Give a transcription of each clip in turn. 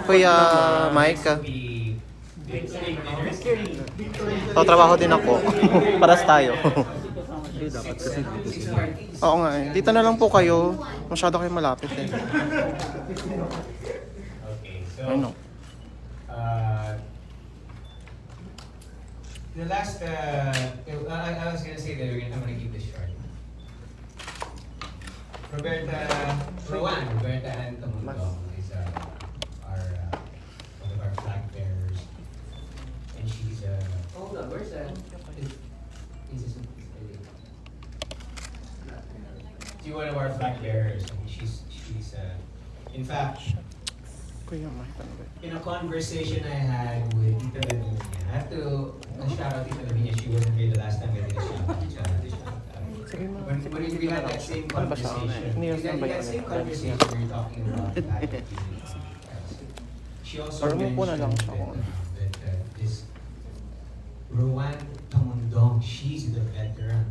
Kuya Mike. Trabaho din ako. Paras tayo. Dapat kasi dito. Oo nga eh. Dito na lang po kayo. Masyado kayo malapit eh. Okay, so Ano? The last, I was gonna say that I'm gonna keep this short. Roberta Tamondong is our one of our flag bearers, and she's hold on, where's that? She's one of our flag bearers. And she's in fact. Kuya Mike, ano ba? In a conversation I had with Tita Lavinia, I have to shout out Tita Lavinia. She wasn't here the last time I did a shout out. When we had that same conversation, we had that same conversation we were talking about advocacies. She also mentioned that this Roberta Tamondong, she's the veteran.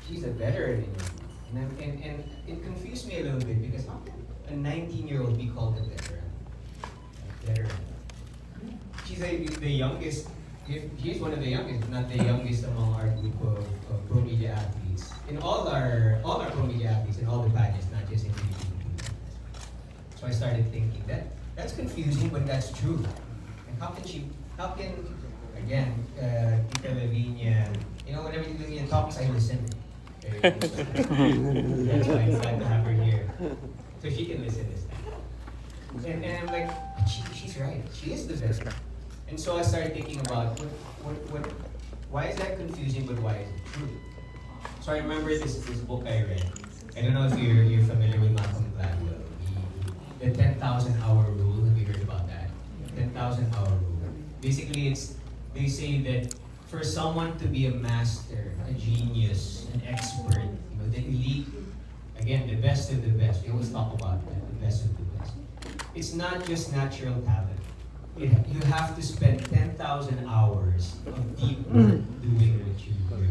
She's a veteran in it. And it confused me a little bit because how can a 19-year-old be called a veteran? She's the youngest. She's one of the youngest, not the youngest among our group of pro media athletes. In all our pro media athletes in all the pageants, not just in BINIBINING. So I started thinking that's confusing, but that's true. And how can again, Tita Lavinia, whenever Tita Lavinia talks, I listen. That's why it's glad to have her here, so she can listen this time. And I'm like, she's right. She is the best. And so I started thinking about why is that confusing, but why is it true? So I remember this book I read. I don't know if you're familiar with Malcolm Gladwell, the 10,000 hour rule. Have you heard about that? 10,000 hour rule. Basically, they say that for someone to be a master, a genius, an expert, the elite, again, the best of the best. We always talk about that, the best of the best. It's not just natural talent. You have to spend 10,000 hours of deep work doing what you're doing,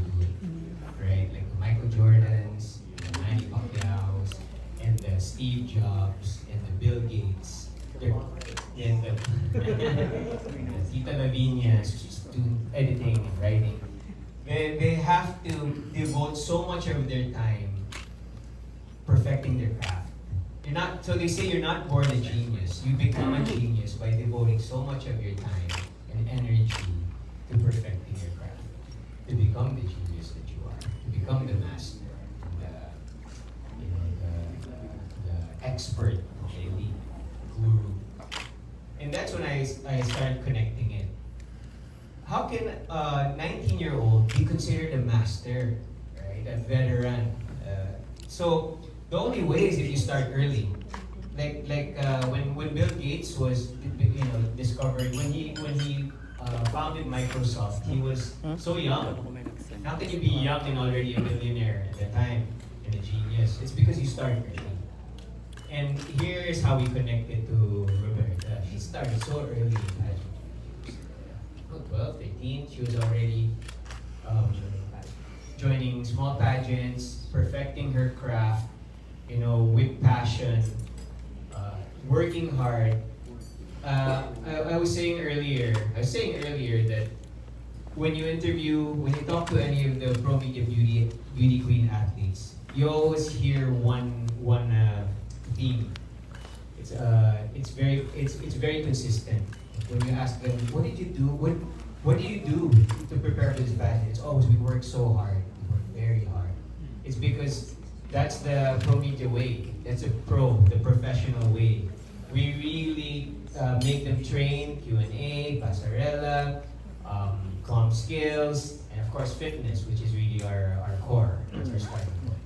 right? Like the Michael Jordans, the Manny Pacquiao's, and the Steve Jobs, and the Bill Gates, and the Tita Lavinia's doing editing and writing. They have to devote so much of their time perfecting their craft. So they say you're not born a genius. You become a genius by devoting so much of your time and energy to perfecting your craft. To become the genius that you are. To become the master. The expert, the elite, guru. And that's when I started connecting it. How can a 19-year-old be considered a master, right? A veteran? So the only way is if you start early. Like when Bill Gates was discovered, when he founded Microsoft, he was so young. How can you be young and already a billionaire at the time and a genius? It's because you started early. And here's how we connected to Roberta. She started so early in pageant. 12, 13, she was already joining small pageants, perfecting her craft, with passion, working hard. I was saying earlier that when you talk to any of the pro media beauty queen athletes, you always hear one theme. It's very consistent. When you ask them, what did you do? What do you do to prepare for this pageant? It's always, we work so hard. We work very hard. It's because that's the pro media way. That's the professional way. We really make them train, Q&A, passerella, comm skills, and of course fitness, which is really our core. That's our starting point.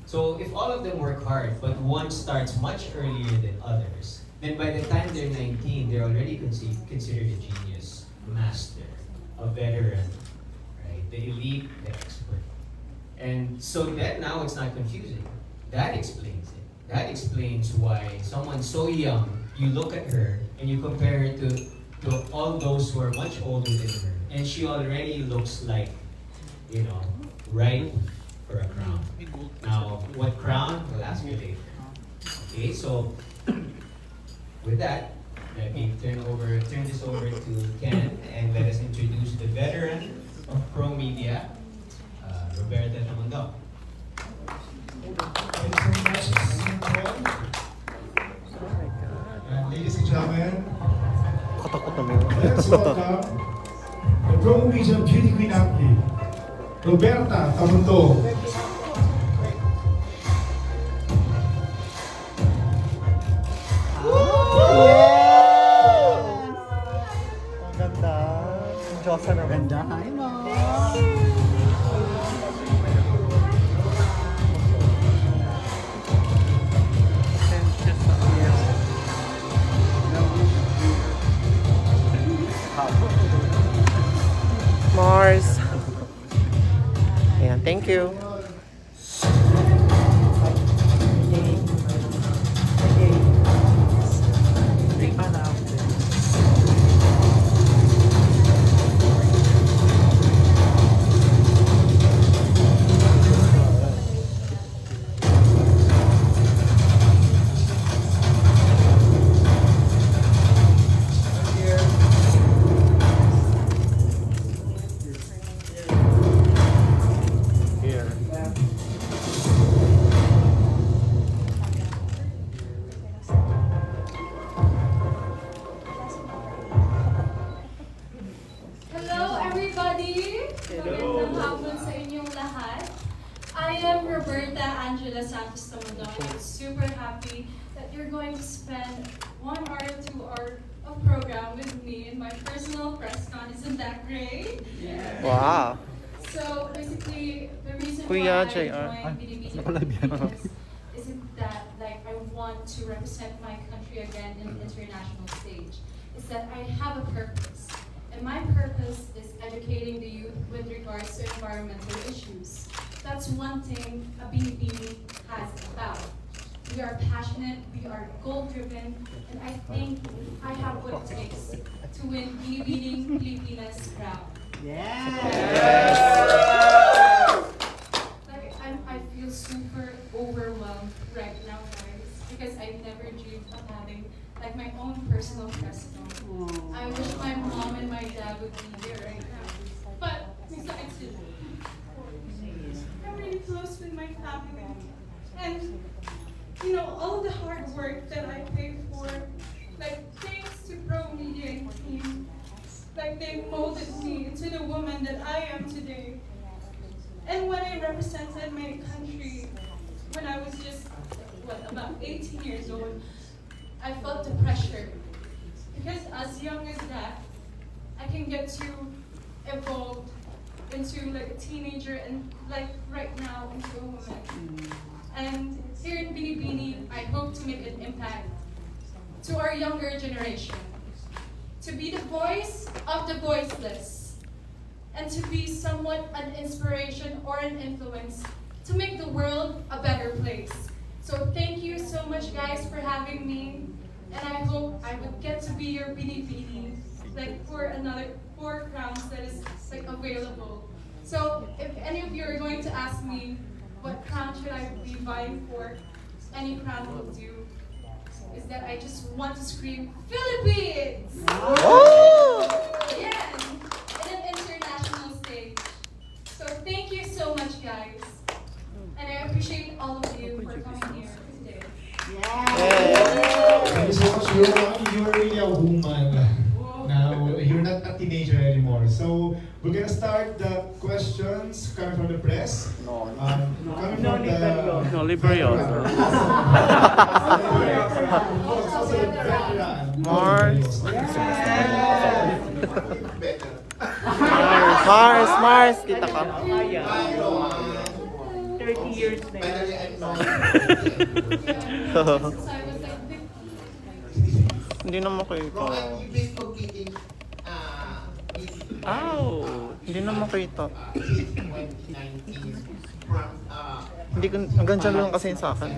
So if all of them work hard, but one starts much earlier than others, then by the time they're 19, they're already considered a genius, a master, a veteran, right? The elite, the expert. And so that now it's not confusing. That explains it. That explains why someone so young, you look at her and you compare her to all those who are much older than her, and she already looks like, ripe for a crown. Now, what crown? We'll ask you later. Okay, so with that, let me turn this over to Ken and let us introduce the veteran of Pro Media, Roberta Tamondong. Thank you so much, Paul. Ladies and gentlemen, Katakot na mo. let's welcome the Pro Media Beauty Queen athlete, Roberta Tamondong. Ang ganda. Ang Diyosa naman. Ganda. Hi, Mom. Mars. Ayan, thank you. Hello everybody! Magandang hapon sa inyong lahat. I am Roberta Angela Santos Tamondong and I'm super happy that you're going to spend 1 hour to 2 hours of program with me in my personal press con. Isn't that great? Wow. So basically, the reason Kuya why JR. I joined BINIBINING Pilipinas isn't that like I want to represent my country again in the international stage. It's that I have a purpose. And my purpose is educating the youth with regards to environmental issues. That's one thing a BINIBINI has about. We are passionate, we are goal-driven, and I think I have what it takes to win BINIBINIng Pilipinas crown. Like, I feel super overwhelmed right now, guys, because I never dreamed of having like my own personal press con. I wish my mom and my dad would be here right now. But besides it, I'm really close with my family. And you know, all the hard work that I paid for, like thanks to Pro Media and team, like they molded me into the woman that I am today. And when I represented my country, when I was just, about 18 years old, I felt the pressure. Because as young as that, I can get to evolve into like a teenager and like right now into a woman. And here in BINIBINI, I hope to make an impact to our younger generation. To be the voice of the voiceless. And to be somewhat an inspiration or an influence to make the world a better place. So thank you so much guys for having me. And I hope I would get to be your BINIBINI, like for another 4 crowns that is like available. So if any of you are going to ask me what crown should I be vying for, any crown will do. Is that I just want to scream Philippines! Yes, in an international stage. So thank you so much guys, and I appreciate all of you for coming here today. Thank you so much, you're really a woman. Now, you're not a teenager anymore. So, we're gonna start the questions coming from the press. Coming from the... No, libre yun. Mars. Mars, kita ka. 30 years na yun. Since I was like 15. Hindi naman kita. Hindi naman kita. Hindi ko, hanggang dyan lang kasi sa akin.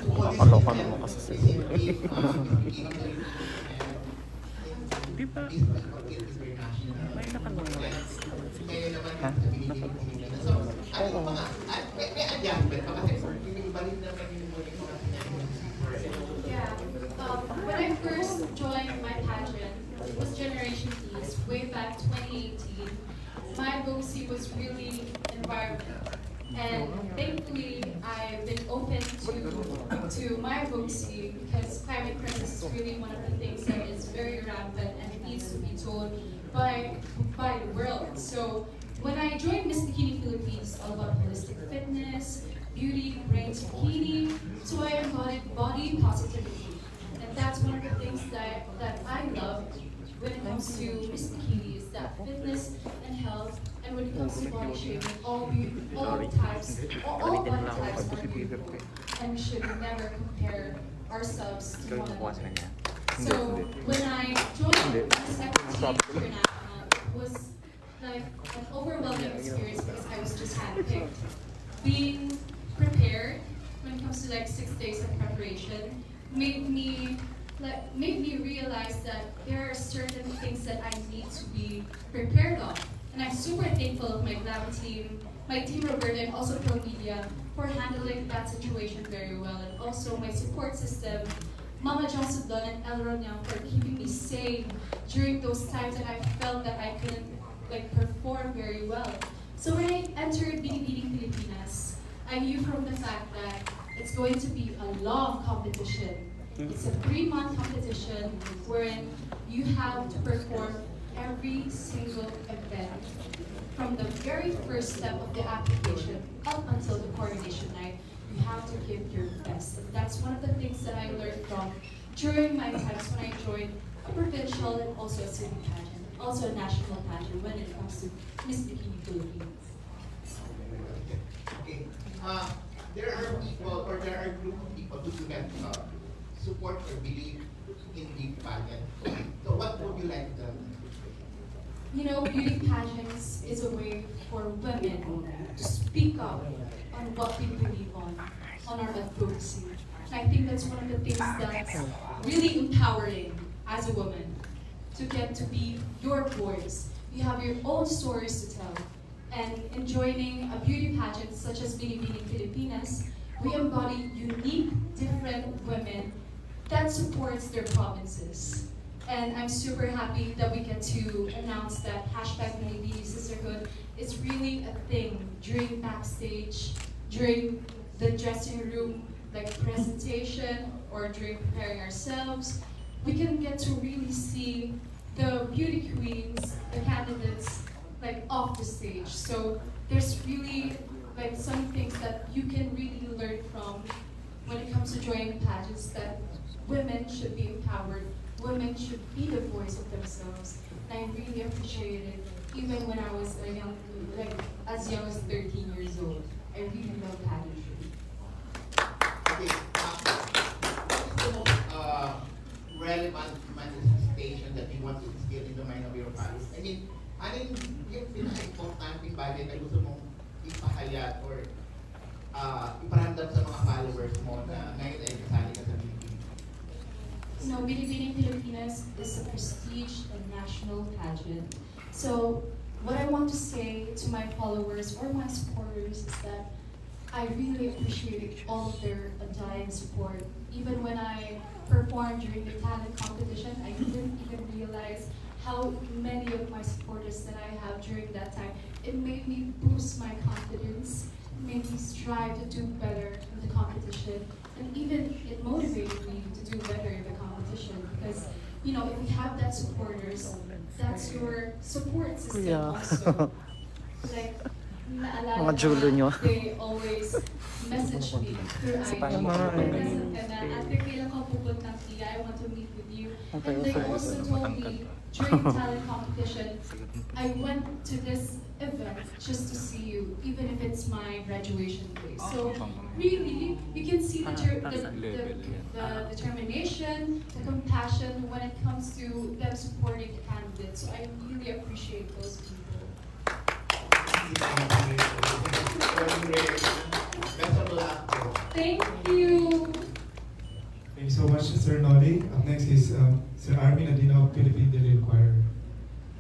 Nakakaloka naman kasi sila. Di ba? May nakalunod. Ha? Oo. advocacy was really environment. And thankfully, I've been open to my advocacy because climate crisis is really one of the things that is very rampant and it needs to be told by the world. So when I joined Miss Bikini Philippines, all about holistic fitness, beauty, brains, bikini, so I embodied body positivity. And that's one of the things that I love when it comes to Miss Bikini is that fitness and health, and when it comes to body shaming, all body types are beautiful, and we should never compare ourselves to one another. So when I joined Miss Equity International, it was like an overwhelming experience because I was just handpicked. Being prepared when it comes to like 6 days of preparation made me realize that there are certain things that I need to be prepared of. And I'm super thankful of my Glam team, my team Roberta, and also Pro Media for handling that situation very well. And also my support system, Mama Johnson Don and El Ronyang, for keeping me safe during those times that I felt that I couldn't like perform very well. So when I entered BINIBINING Pilipinas, I knew from the fact that it's going to be a long competition. It's a 3-month competition wherein you have to perform every single event from the very first step of the application up until the coronation night. You have to give your best. And that's one of the things that I learned from during my times when I joined a provincial and also a city pageant, also a national pageant when it comes to Miss Bikini Philippines. Okay. There are people or there are group of people who do not support or believe in the pageant. So what would you like them? You know, beauty pageants is a way for women to speak up on what we believe on our advocacy. And I think that's one of the things that's really empowering as a woman, to get to be your voice. You have your own stories to tell. And in joining a beauty pageant such as BINIBINING Pilipinas, we embody unique, different women that supports their provinces. And I'm super happy that we get to announce that hashtag BINIBINI Sisterhood is really a thing during backstage, during the dressing room, like presentation, or during preparing ourselves. We can get to really see the beauty queens, the candidates, like off the stage. So there's really like some things that you can really learn from when it comes to joining pageants, that women should be empowered, women should be the voice of themselves. And I really appreciate it, even when I was a young, like as young as 13 years old. I really love pageantry. Okay. What is the most relevant manifestation that you want to instill in the mind of your followers? I mean, ano yung pinaka-importanting bagay na gusto mong ipahayag or iparamdam sa mga followers mo na ngayon ay kasali ka sa BINIBINIG? No, BINIBINING Pilipinas is a prestige and national pageant. So what I want to say to my followers or my supporters is that I really appreciate all of their undying support. Even when I performed during the talent competition, I didn't even realize how many of my supporters that I have during that time. It made me boost my confidence, it made me strive to do better in the competition, and even it motivated me to do better in the competition because, you know, if you have that supporters, that's your support system also. Like, Mga julo nyo. they always message me through IG. Present ka na, ate, kailan ka pupuntang Tia? I want to meet with you. And they also told me during talent competition, I went to this event just to see you, even if it's my graduation day. So really, you can see the determination, the compassion when it comes to them supporting the candidates. So I really appreciate those people. Thank you. Thank you so much, Sir Nolly. Up next is Sir Armin Adina of Philippine Daily Inquirer.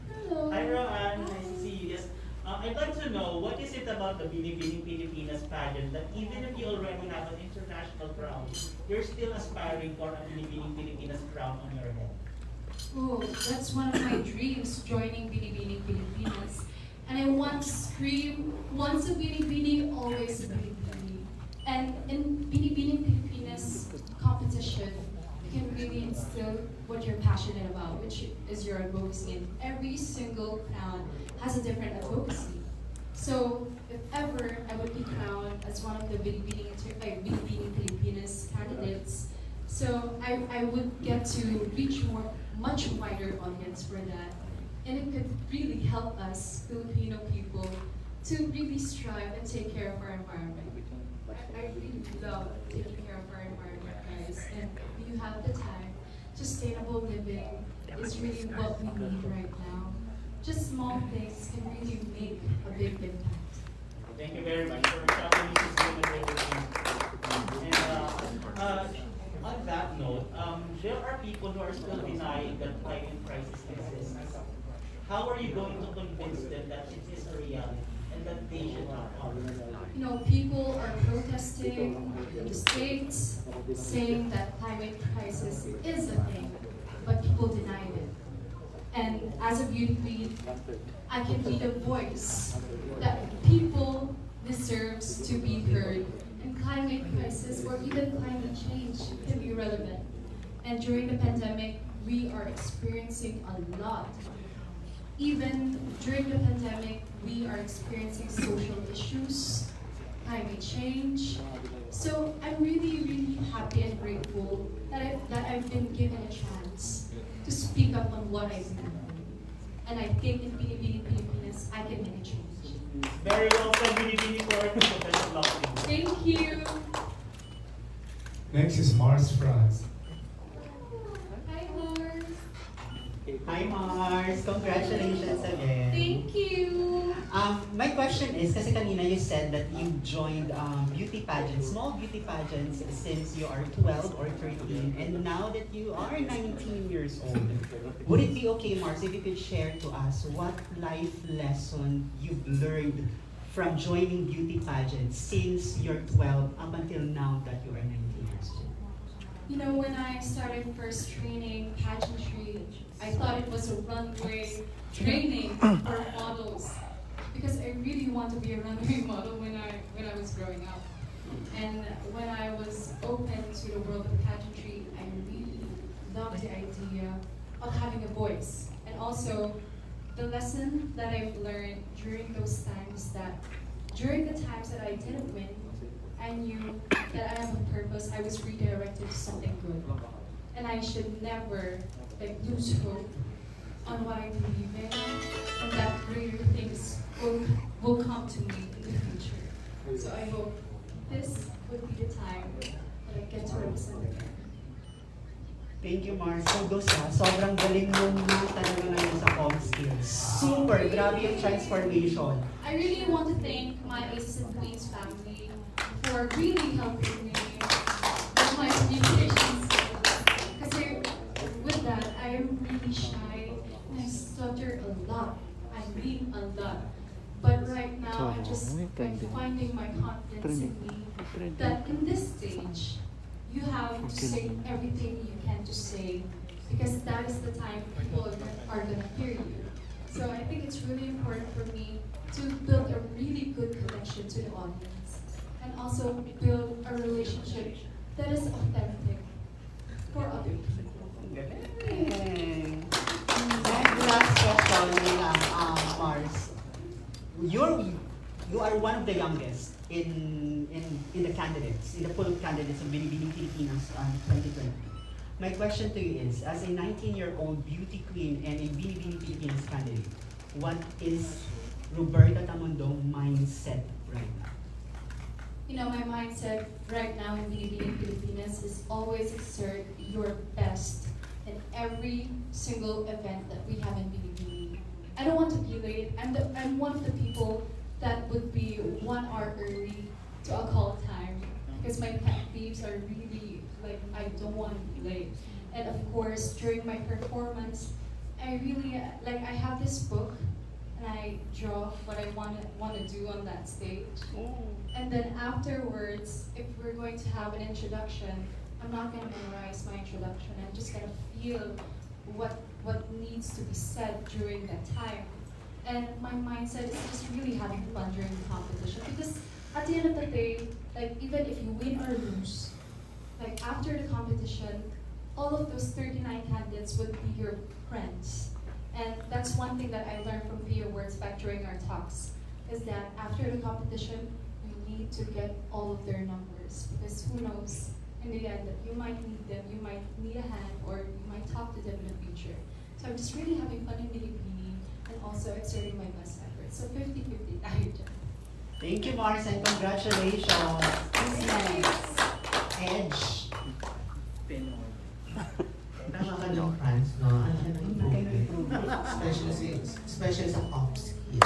Hello. Hi, Roanne. Nice to see you. Yes. I'd like to know, what is it about the BINIBINING Pilipinas pageant that even if you already have an international crown, you're still aspiring for a BINIBINING Pilipinas crown on your head? Oh, that's one of my dreams, joining BINIBINING Pilipinas. And I want to scream, once a Binibini, always a Binibini. And in Binibining Pilipinas competition, you can really instill what you're passionate about, which is your advocacy. And every single crown has a different advocacy. So if ever I would be crowned as one of the Binibining Pilipinas candidates, so I would get to reach much wider audience for that. And it could really help us Filipino people to really strive and take care of our environment. I really love taking care of our environment, guys. And if you have the time, sustainable living is really what we need right now. Just small things can really make a big impact. Thank you very much for talking to us and everything. And on that note, there are people who are still denying that climate crisis exists. How are you going to convince them that it is a reality and that they should not harm? You know, people are protesting in the States, saying that climate crisis is a thing, but people deny it. And as a beauty queen, I can be the voice that people deserves to be heard. And climate crisis or even climate change can be relevant. And during the pandemic, we are experiencing a lot. Even during the pandemic, we are experiencing social issues, climate change. So I'm really, really happy and grateful that I've been given a chance to speak up on what I do. And I think in Binibining Pilipinas, I can make a change. Very well said, Binibini, for professional loving. Thank you. Next is Mars France. Hi, Mars. Hi Mars! Congratulations again. Thank you. My question is, kasi kanina you said that you joined beauty pageants, small beauty pageants since you are 12 or 13, and now that you are 19 years old. Would it be okay, Mars, if you could share to us what life lesson you've learned from joining beauty pageants since you're 12 up until now that you are 19 years old? You know, when I started first training pageantry, I thought it was a runway training for models because I really want to be a runway model when I was growing up. And when I was open to the world of pageantry, I really loved the idea of having a voice. And also, the lesson that I've learned during those times that during the times that I didn't win, I knew that I have a purpose. I was redirected to something good. And I should never lose hope on what I believe in, and that greater things will come to me in the future. So I hope this would be the time that I get to represent again. Thank you, Mars. Kudos ha. Sobrang galing mo na talaga ngayon sa com skills. Super! Grabe yung transformation. I really want to thank my Aces and Queens family for really helping me with my communication skills. Because with that, I am really shy and I stutter a lot. I mean a lot. But right now, I'm just finding my confidence in me that in this stage, you have to say everything you can to say because that is the time people are going to hear you. So I think it's really important for me to build a really good connection to the audience and also build a relationship that is authentic for other people. Galing! And last question lang, Mars. You are one of the youngest in the candidates, in the pool of candidates of Binibining Pilipinas 2020. My question to you is, as a 19-year-old beauty queen and a Binibining Pilipinas candidate, what is Roberta Tamondong mindset right now? You know, my mindset right now in BINIBINING Pilipinas is always exert your best in every single event that we have in BINIBINI. I don't want to be late. I'm one of the people that would be 1 hour early to a call time because my pet peeves are really like I don't want to be late. And of course, during my performance, I really I have this book and I draw what I want to do on that stage. And then afterwards, if we're going to have an introduction, I'm not going to memorize my introduction. I'm just going to feel what needs to be said during that time. And my mindset is just really having fun during the competition, because at the end of the day, like even if you win or lose, like after the competition, all of those 39 candidates would be your friends. And that's one thing that I learned from PE Awards back during our talks, is that after the competition, you need to get all of their numbers, because who knows, in the end, that you might need them, you might need a hand, or you might talk to them in the future. So I'm just really having fun in Binibini and also exerting my best effort. So 50-50 tayo dyan. Thank you, Mars, and congratulations. Who's next? Edge. Pinoy. Tama ka ng France, no? Ano ka ng improvement? Especially sa pop skills.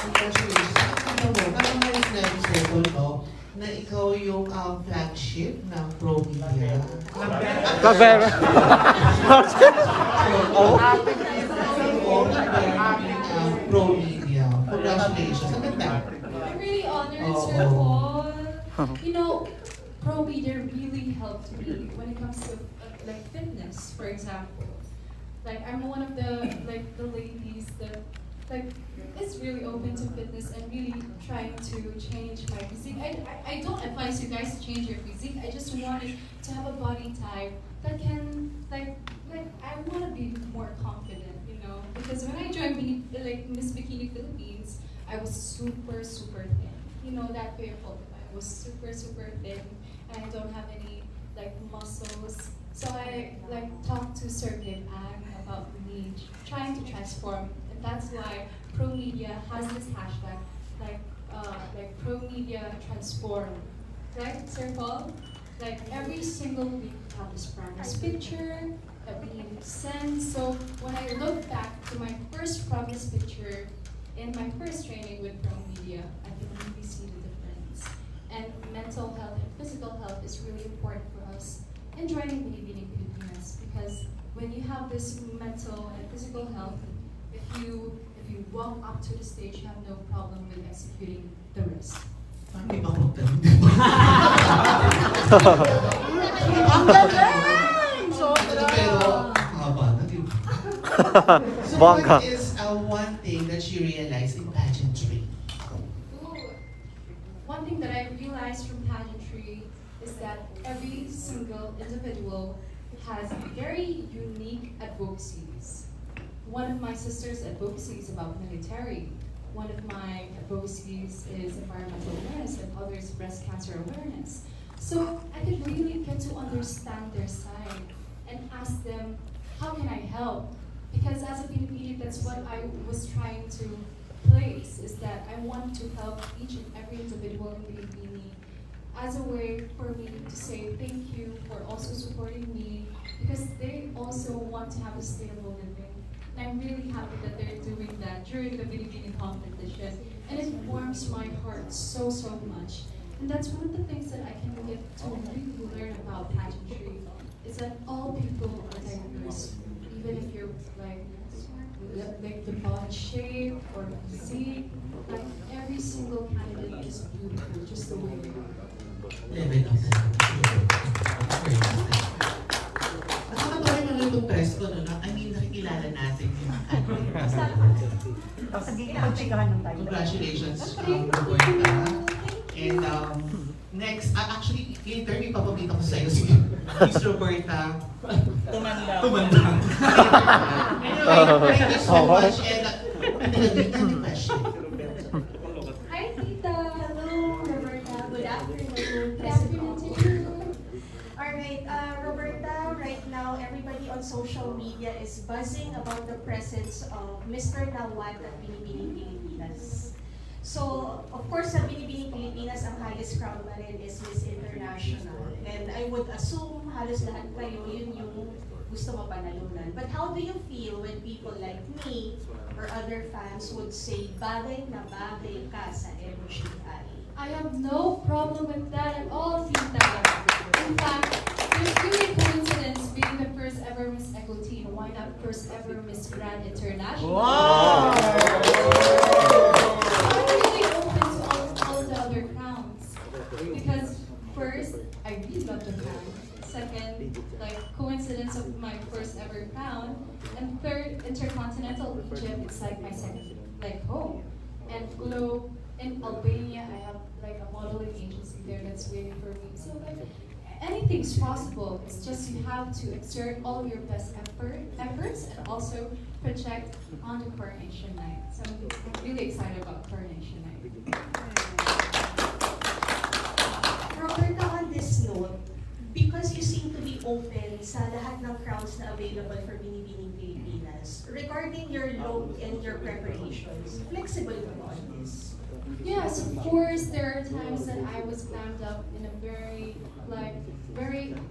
Congratulations. Ano mo, parang may sinabi sa'yo, no? Na ikaw yung flagship ng Pro Media. Roberta. Pro Media. Congratulations. Ang ganda. I'm really honored, Sir Paul. You know, Pro Media really helped me when it comes to like fitness, for example. Like I'm one of the ladies that like is really open to fitness and really trying to change my physique. I don't advise you guys to change your physique. I just wanted to have a body type that can like I want to be more confident, you know. Because when I joined Miss Bikini Philippines, I was super thin. You know that fearful. I was super thin, and I don't have any like muscles. So I like talked to Sir Kim Ang about me trying to transform, and that's why Pro Media has this hashtag like Pro Media Transform, right, Sir Paul? Like every single week we have this progress picture that we send. So when I look back to my first progress picture in my first training with Pro Media, I can really see the difference. And mental health and physical health is really important for us in joining BINIBINING Pilipinas, because when you have this mental and physical health, if you walk up to the stage, you have no problem with executing the rest. Hindi ba ako Ang galing! Sobra! Pero, haba na, di ba? So Bongga. what is one thing that you realized in pageantry? Ooh. One thing that I realized from pageantry is that every single individual has very unique advocacies. One of my sister's advocacy is about military. One of my advocacies is environmental awareness, and others breast cancer awareness. So I could really get to understand their side and ask them, how can I help? Because as a Binibini, that's what I was trying to place, is that I want to help each and every individual in Binibini as a way for me to say thank you for also supporting me, because they also want to have a sustainable living. And I'm really happy that they're doing that during the Binibini competition. And it warms my heart so much. And that's one of the things that I can get to really learn about pageantry, is that all people are diverse. Even if you're like the body shape or physique, like every single candidate is beautiful just the way they are. Level of at saka parang naman itong press ko, no? I mean, nakikilala natin yung Congratulations, Roberta. And next, actually, interview papakita ko sa'yo si Miss Roberta. Tumanda. Anyway, thank you so much. And any question? Hi, Tita. Hello, Roberta. Good afternoon. Good afternoon to you. Alright, Roberta, right now everybody on social media is buzzing about the presence of Mr. Nawat at Binibining Pilipinas. So, of course, sa Binibining Pilipinas, ang highest crown na rin is Miss International. And I would assume halos lahat kayo yun yung gusto mapanalunan. But how do you feel when people like me or other fans would say, bagay na bagay ka sa MGI? I have no problem with that at all, Tita. In fact, there's really a coincidence being the first ever Miss Equity, why not first ever Miss Grand International? Wow! I'm really open to all the other crowns. Because first, I really love Japan. Second, second, like coincidence of my first ever crown, and third, Intercontinental Egypt. It's like my second like home, and Globe in Albania. I have like a modeling agency there that's waiting for me. So like anything's possible. It's just you have to exert all your best efforts and also project on the coronation night. So I'm really excited about coronation night. Roberta, on this note, because you seem to be open sa lahat ng crowns na available for Binibining Pilipinas, regarding your look and your preparations, flexible ba on this? Yes, of course, there are times that I was glammed up in a very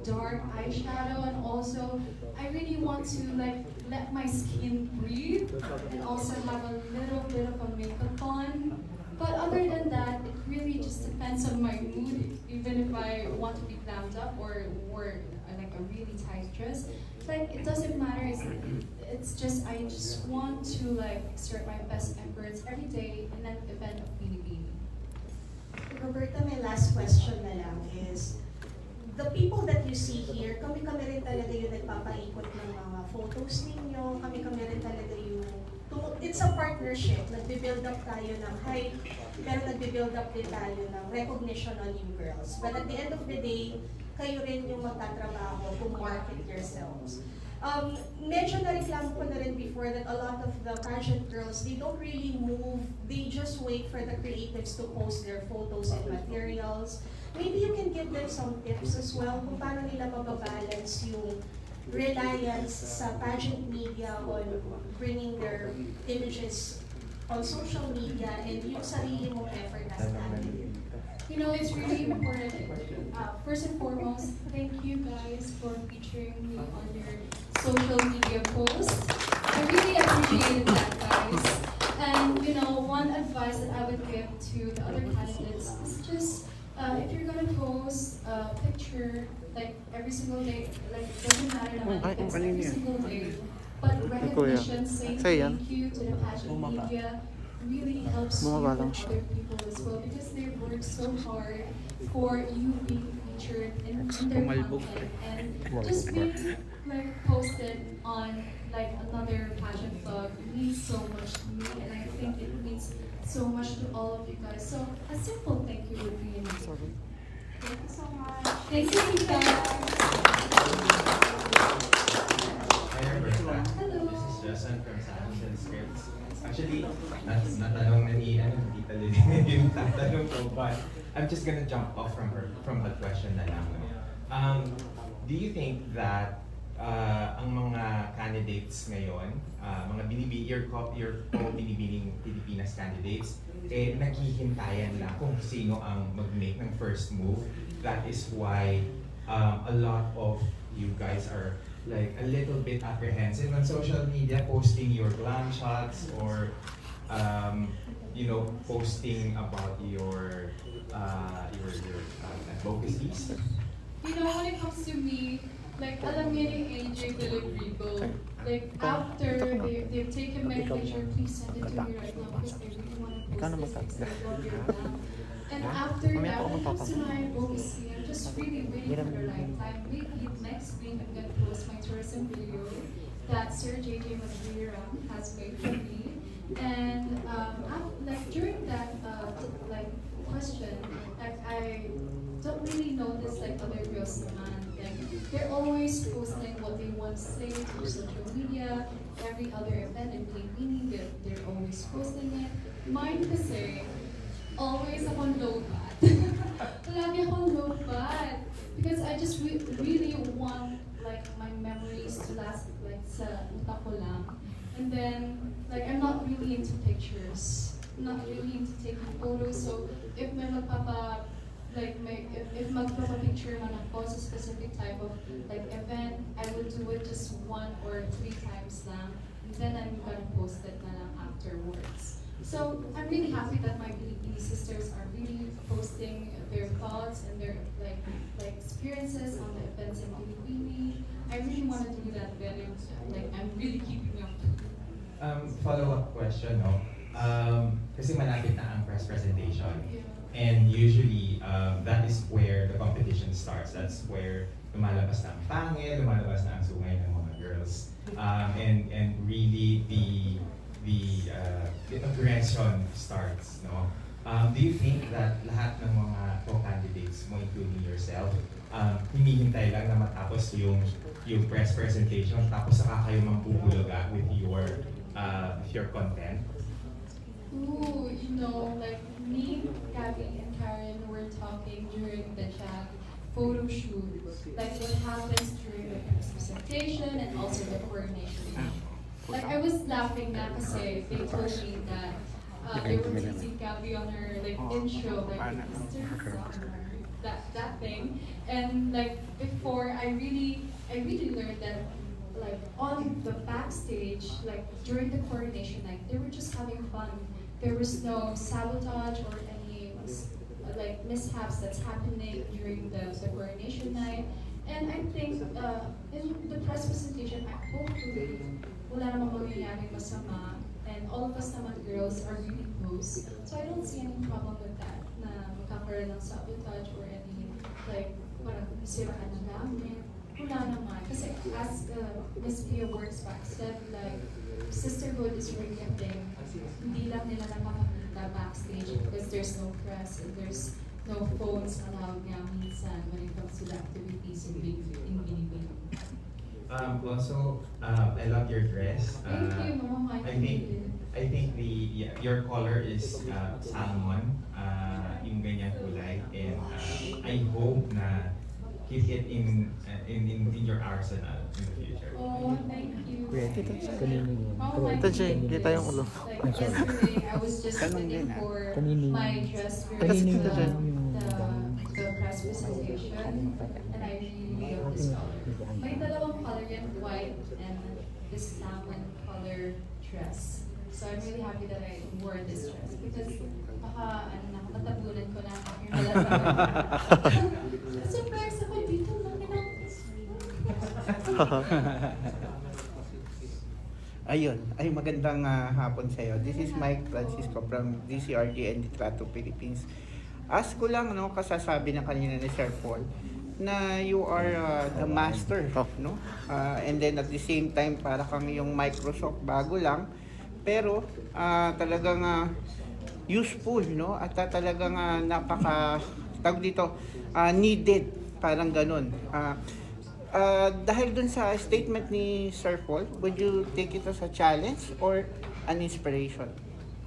dark eyeshadow, and also I really want to let my skin breathe and also have a little bit of a makeup on. But other than that, it really just depends on my mood, even if I want to be glammed up or wear like a really tight dress. Like, it doesn't matter, it's just, I just want to exert my best efforts every day in that event of Binibini. Roberta, my last question na lang is, the people that you see here, kami-kami rin talaga yung nagpapaikot ng mga photos ninyo, kami-kami rin talaga yung, it's a partnership, nagbe-build up tayo ng hype, pero nagbe-build up din tayo ng recognition on you girls. But at the end of the day, kayo rin yung magtatrabaho to market yourselves. Medyo nareklamo ko na rin before that a lot of the pageant girls, they don't really move, they just wait for the creatives to post their photos and materials. Maybe you can give them some tips as well kung paano nila mababalance yung reliance sa pageant media on bringing their images on social media and yung sarili mong effort as an athlete. You know, it's really important. First and foremost, thank you guys for featuring me on your social media posts. I really appreciated that, guys. And you know, one advice that I would give to the other candidates is just if you're gonna post a picture like every single day, like it doesn't matter naman if it's every single day, but recognition, saying thank you to the pageant media really helps you with other people as well, because they work so hard for you being featured in their content and just being posted on another pageant vlog means so much to me, and I think it means so much to all of you guys. So a simple thank you would be enough. Thank you so much. Thank you, Tita. Hi, Roberta. Hello. This is Justin from Pageant Scripts. Actually, natanong na ni Tita Lily yung tatanong ko, but I'm just gonna jump off from her question na lang. Do you think that ang mga candidates ngayon, mga your co-Binibining Pilipinas candidates, naghihintayan lang kung sino ang mag-make ng first move? That is why a lot of you guys are a little bit apprehensive on social media, posting your glam shots or posting about your advocacies. You know, when it comes to me, alam niya ni AJ Delibrigo, after they've taken my picture, please send it to me right now because I really want to post this because I love your glam. And after that, when it comes to my advocacy, I'm just really waiting for the right time. Maybe next week I'm gonna post my tourism video that Sir JJ Madrira has made for me. And during that question, I don't really notice other girls naman. They're always posting what they want to say to social media. Every other event in Binibini, they're always posting it. Mine kasi, always akong low bat. Lagi akong low bat. Because I just really want my memories to last sa utak ko lang. And then, I'm not really into pictures. I'm not really into taking photos. So if may if magpapapicture man ako sa specific type of event, I will do it just 1 or 3 times lang. And then I'm gonna post it na lang afterwards. So I'm really happy that my Filipino sisters are really posting their thoughts and their experiences on the events in Binibini. I really want to do that better. I'm really keeping up. Follow-up question, no? Kasi malapit na ang press presentation. Yeah. And usually, that is where the competition starts. That's where lumalabas na ang pangil, lumalabas na ang sungay ng mga girls. And really the aggression starts, no? Do you think that lahat ng mga co-candidates mo, including yourself, hinihintay lang na matapos yung press presentation tapos saka kayo mampupulaga with your content? Ooh, you know, like me, Gabby, and Karen were talking during the chat photo shoot, like what happens during the presentation and also the coordination. Like I was laughing na kasi they told me that they were teasing Gabby on her like intro, like that thing, and like before I really learned that like on the backstage, like during the coordination night, they were just having fun. There was no sabotage or any like mishaps that's happening during the coordination night. And I think in the press presentation, hopefully wala namang mangyayaring masama, and all of us naman girls are really close. So I don't see any problem with that na magkakaroon ng sabotage or any like parang siraan na gamit. Wala naman. Kasi as Miss Pia works back said, like sisterhood is really a thing. Hindi lang nila nakakakita backstage because there's no press and there's no phones allowed nga minsan when it comes to the activities in BINIBINING. Also, I love your dress. Thank you, Mama. I think your color is salmon, yung ganyan kulay, and I hope na keep it in your arsenal in the future. Oh, thank you. Ito, Jay, kita yung ulo. Like yesterday, I was just sitting for my dress for the press presentation, and I really love this color. May dalawang color yan, white and this salmon color dress. So I'm really happy that I wore this dress because baka nakatabunan ko na ang aking halata. Surprise ako dito lang Ayun, ay magandang hapon sa iyo. This is Mike Francisco from DCRD and Litrato Philippines. Ask ko lang, no, kasasabi na kanina ni Sir Paul na you are the master, no? And then at the same time, para kang yung Microsoft bago lang, pero talagang useful, no? At talagang tawag dito, needed, parang ganun. Dahil dun sa statement ni Sir Paul, would you take it as a challenge or an inspiration?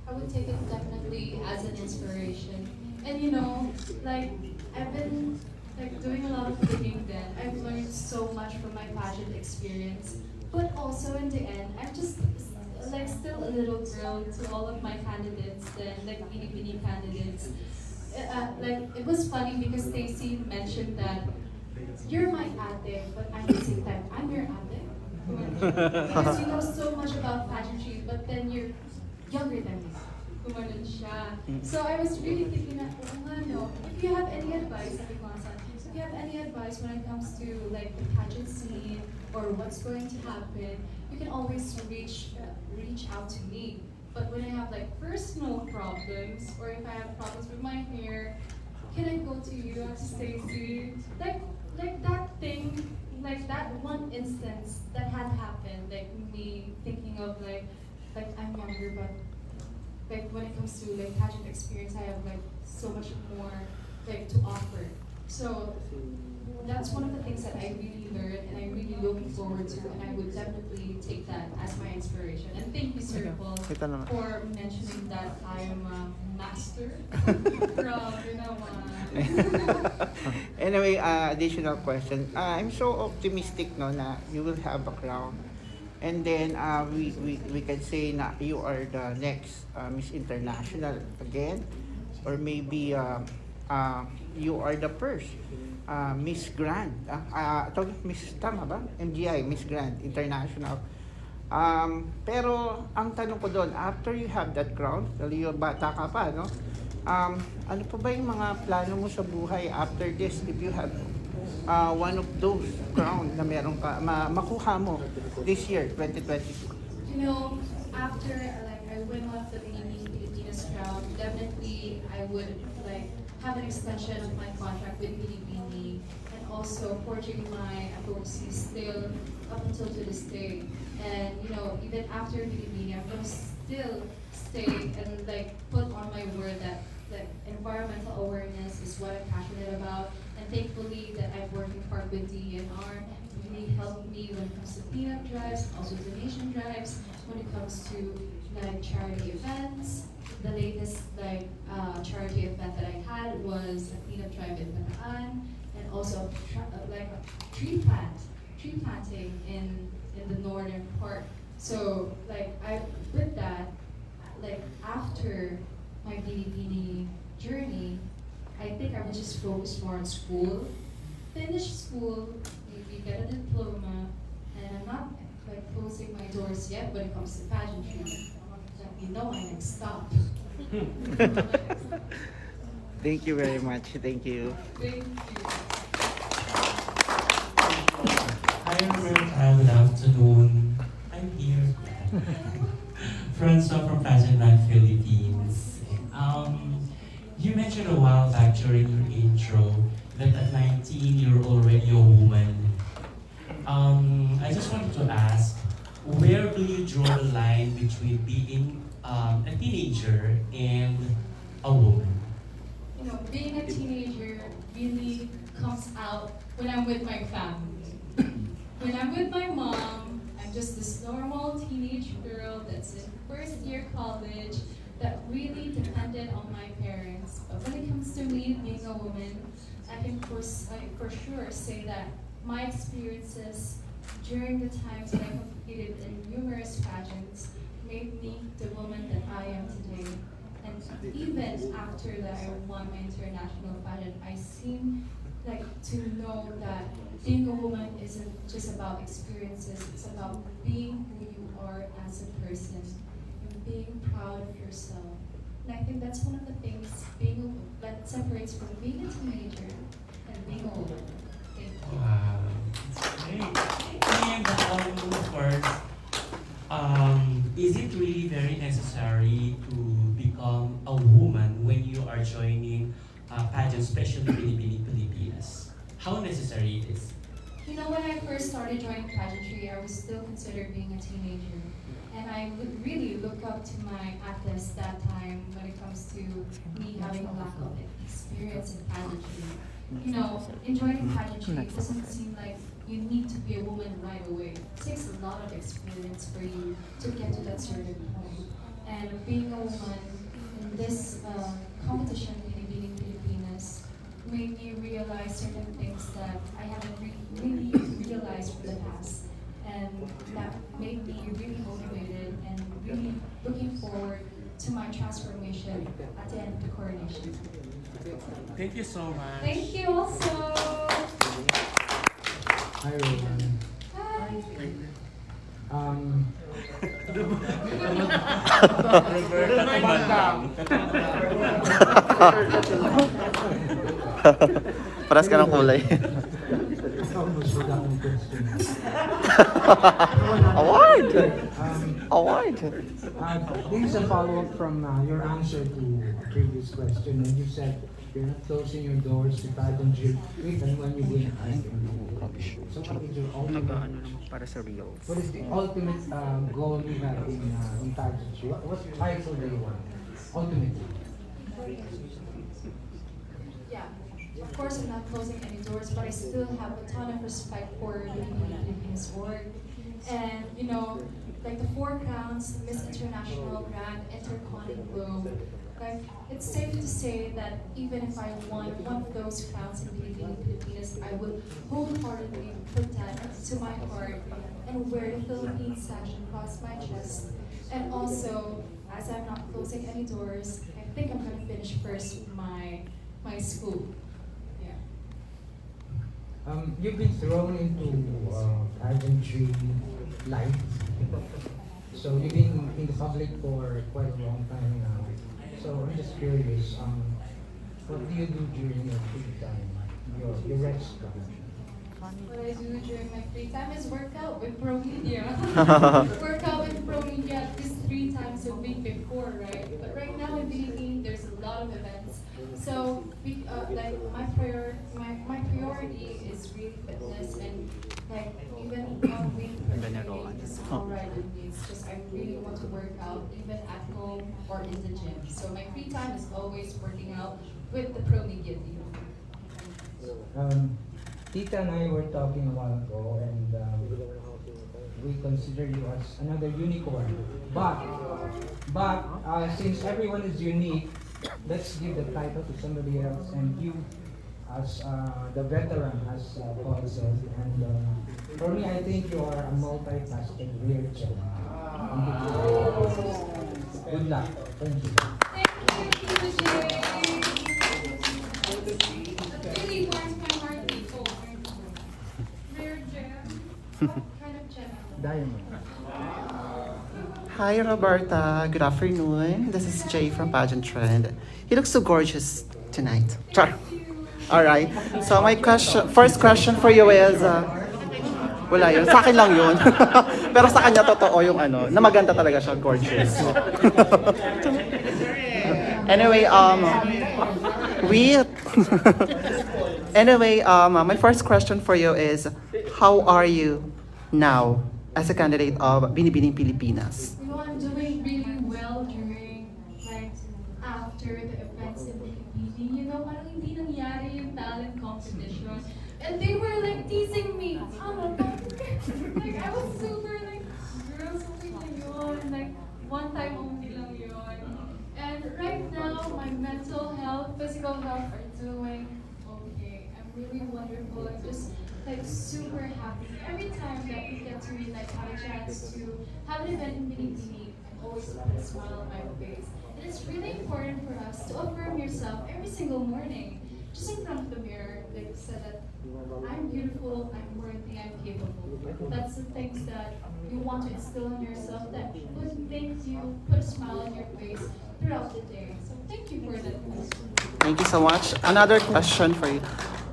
I would take it definitely as an inspiration. And you know, like I've been like doing a lot of thinking then. I've learned so much from my pageant experience. But also in the end, I'm just like still a little girl to all of my candidates then, like BINIBINING candidates. Like it was funny because Stacey mentioned that you're my ate, but at the same time, I'm your ate. Because you know so much about pageantry, but then you're younger than me. Gumanon siya. So I was really thinking that, no, if you have any advice, if you have any advice when it comes to like the pageant scene or what's going to happen, you can always reach out to me. But when I have like personal problems, or if I have problems with my hair, can I go to you, Stacey? Like that thing, like that one instance that had happened, like me thinking of like I'm younger, but like when it comes to like pageant experience, I have like so much more like to offer. So that's one of the things that I really learned and I really looking forward to, and I would definitely take that as my inspiration. And thank you, Sir Paul, for mentioning that I am a master. Proud, you know. Anyway, additional question. I'm so optimistic, no, na you will have a crown. And then we can say na you are the next Miss International again, or maybe you are the first Miss Grand. Miss tama ba? MGI, Miss Grand International. Pero ang tanong ko doon, after you have that crown, dahil yung bata ka pa, no? Ano pa ba yung mga plano mo sa buhay after this, if you have one of those crown na meron ka, makuha mo this year, 2022? You know, after like I win one of the BINIBINING Pilipinas this crown, definitely I would like have an extension of my contract with BINIBINI and also forging my advocacies still up until to this day. And you know, even after BINIBINI, I'm gonna still stay and like put on my word that like environmental awareness is what I'm passionate about. And thankfully that I'm working hard with DENR really helped me when it comes to cleanup drives, also donation drives, when it comes to like charity events. The latest like charity event that I had was a cleanup drive in Bataan, and also like tree planting in the northern part. So like I with that, like after my BINIBINI journey, I think I would just focus more on school, finish school, maybe get a diploma, and I'm not like closing my doors yet when it comes to pageantry. You know my next stop. Thank you very much. Thank you. Thank you. Hi, Roberta. Good afternoon. I'm here. Francois from Pageant Philippines. You mentioned a while back during your intro that at 19 you're already a woman. I just wanted to ask, where do you draw the line between being a teenager and a woman? You know, being a teenager really comes out when I'm with my family. When I'm with my mom, I'm just this normal teenage girl that's in first year college that really depended on my parents. But when it comes to me being a woman, I can for sure say that my experiences during the times that I competed in numerous pageants made me the woman that I am today. And even after that I won my international pageant, I seem like to know that being a woman isn't just about experiences, it's about being who you are as a person and being proud of yourself. And I think that's one of the things that separates from being a teenager and being a woman. Thank you. Wow, that's great. And of course, is it really very necessary to become a woman when you are joining pageants, especially BINIBINING Pilipinas? How necessary it is? You know, when I first started joining pageantry, I was still considered being a teenager. And I would really look up to my athletes that time when it comes to me having a lack of experience in pageantry. You know, in joining pageantry, it doesn't seem like you need to be a woman right away. It takes a lot of experience for you to get to that certain point. And being a woman in this competition, BINIBINING Pilipinas, made me realize certain things that I haven't really realized for the past. And that made me really motivated and really looking forward to my transformation at the end of the coronation. Thank you so much. Thank you also. Hi, Roman. Hi. Roberta Tamondong. Paras ka ng kulay. Award! Award! This is a follow-up from your answer to a previous question. And you said you're not closing your doors to pageantry if and when you win. So what is your ultimate, Para sa reels. what is the ultimate goal you have in pageantry? What title do you want? Ultimately. Yeah, of course I'm not closing any doors, but I still have a ton of respect for BINIBINING Pilipinas work. And you know, like the 4 crowns, Miss International, Grand, Intercontinental Globe, like it's safe to say that even if I won one of those crowns in BINIBINING Pilipinas, I would wholeheartedly put that to my heart and wear the Philippines sash across my chest. And also, as I'm not closing any doors, I think I'm gonna finish first my school. Yeah. You've been thrown into pageantry life. So you've been in the public for quite a long time now. So I'm just curious, what do you do during your free time, your rest time? What I do during my free time is work out with Pro Media. Work out with Pro Media at least 3 times a week before, right? But right now with alright with me. It's just I really want to work out even at home or in the gym. So my free time is always working out with the Pro Media team. Tita and I were talking a while ago, and we consider you as another unicorn. But since everyone is unique, let's give the title to somebody else, and you, as the veteran, as Paul said. And for me, I think you are a multifaceted weird gem. Good luck. Thank you. Thank you, Tita Jay. That really warms my heart. Rare gem. What kind of gem? Diamond. Hi, Roberta. Good afternoon. This is Jay from Pageant Trend. You look so gorgeous tonight. Char. All right. So my first question for you is, wala yun. Sa akin lang yun. Pero sa kanya totoo yung ano, na maganda talaga siya, gorgeous. Anyway, my first question for you is, how are you now as a candidate of Binibining Pilipinas? You know, I'm doing really well during, like, after the events in BINIBINIng. You know, parang hindi nangyari yung talent competition. And they were, like, teasing me. Like, I was super, like, girls, okay na yun. Like, one time only lang yun. And right now, my mental health, physical health are doing okay. I'm really wonderful. I'm just like super happy. Every time that we get to like have a chance to have an event in BINIBINIng, I always put a smile on my face. And it's really important for us to affirm yourself every single morning. Just in front of the mirror, like say that I'm beautiful, I'm worthy, I'm capable. That's the things that you want to instill in yourself that would make you put a smile on your face throughout the day. So thank you for that question. Thank you so much. Another question for you.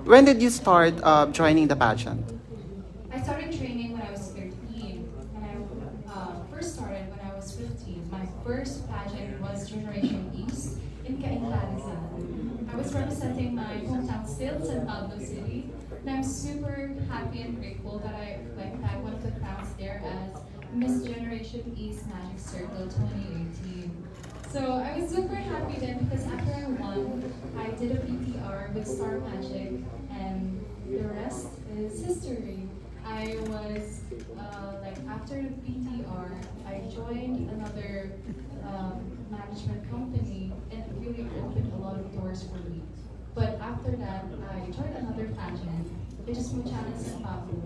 When did you start joining the pageant? I started training when I was 13. When I first started when I was 15. My first pageant was Generation East in Cainta. I was representing my hometown still, San Pablo City. And I'm super happy and grateful that I had one of the crowns there as Miss Generation East Magic Circle 2018. So I was super happy then because after I won, I did a PTR with Star Magic, and the rest is history. I was after the PTR, I joined another management company, and it really opened a lot of doors for me. But after that, I joined another pageant, which is Muchanan San Pablo,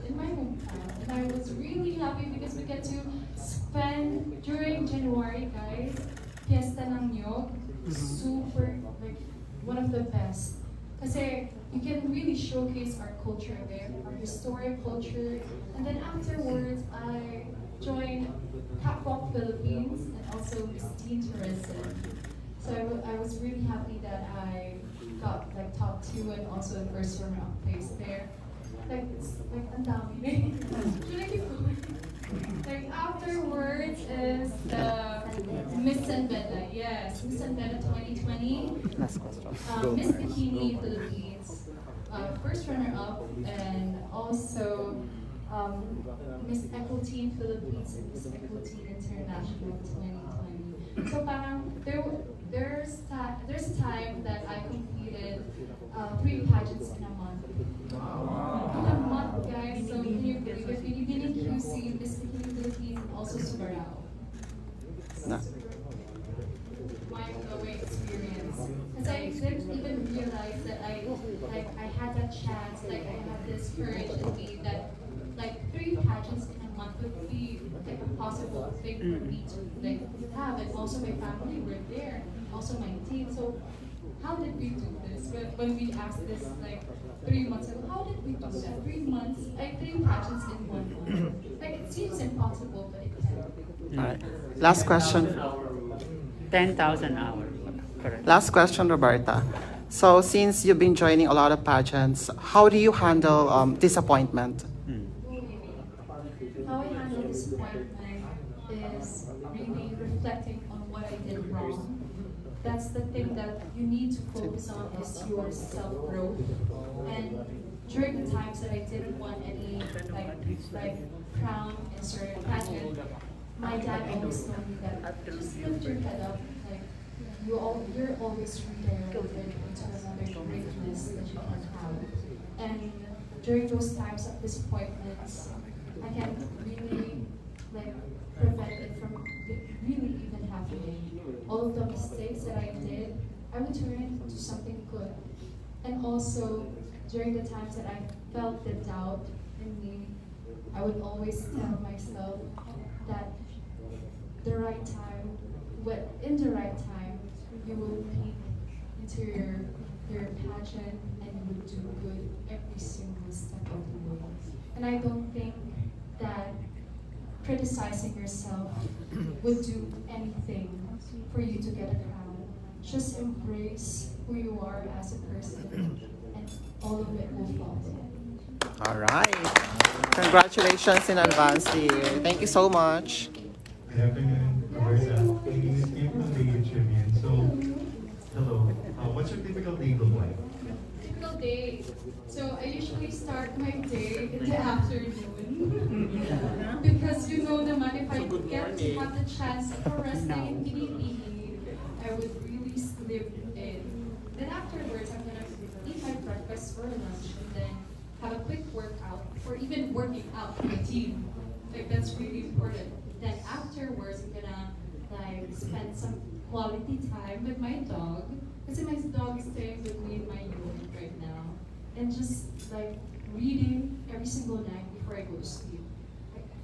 in my hometown. And I was really happy because we get to spend during January, guys, Fiesta ng Nyog, super, like, one of the best. Kasi you can really showcase our culture there, our historic culture. And then afterwards, I joined Catwalk Philippines and also Miss Teen Tourism. So I was really happy that I got like top 2 and also the first runner-up place there. Like, it's like ang dami. Should I keep going? Like afterwards is the Miss Sanbeda. Yes, Miss Sanbeda 2020. Last question. Miss Bikini Philippines, first runner-up, and also Miss Eco Teen Philippines and Miss Eco Teen International 2020. So parang there's a time that I completed 3 pageants in a month. In a month, guys. So can you believe it? BINIBINIng QC, Miss Bikini Philippines, and also Subarao. No. Mind-blowing experience. Because I didn't even realize that I had that chance, like I had this courage in me that like 3 pageants in a month would be like a possible thing for me to like have, and also my family were there, also my team. So how did we do this? When we asked this like 3 months ago, how did we do that? 3 months, like 3 pageants in 1 month. Like it seems impossible, but it can. All right. Last question. 10,000 hours. Correct. Last question, Roberta. So since you've been joining a lot of pageants, how do you handle disappointment? How I handle disappointment is really reflecting on what I did wrong. That's the thing that you need to focus on is your self-growth. And during the times that I didn't want any like crown in certain pageant, my dad always told me that just lift your head up, like you're always redirected into another greatness that you can have. And during those times of disappointments, I can really like prevent it from really even happening. All of the mistakes that I did, I would turn it into something good. And also, during the times that I felt the doubt in me, I would always tell myself that the right time, in the right time, you will peek into your pageant and you will do good every single step of the way. And I don't think that criticizing yourself would do anything for you to get a crown. Just embrace who you are as a person and all of it will follow. All right. Congratulations in advance, dear. Thank you so much. Good afternoon, Roberta. Please give us the tribune. So, hello. What's your typical day look like? Typical day. So I usually start my day in the afternoon. Because you know naman, if I get to have the chance of resting in Binibini, I would really sleep in. Then afterwards, I'm gonna eat my breakfast or lunch and then have a quick workout or even working out with the team. Like that's really important. Then afterwards, I'm gonna like spend some quality time with my dog. Kasi my dog is staying with me in my unit right now. And just like reading every single night before I go to sleep.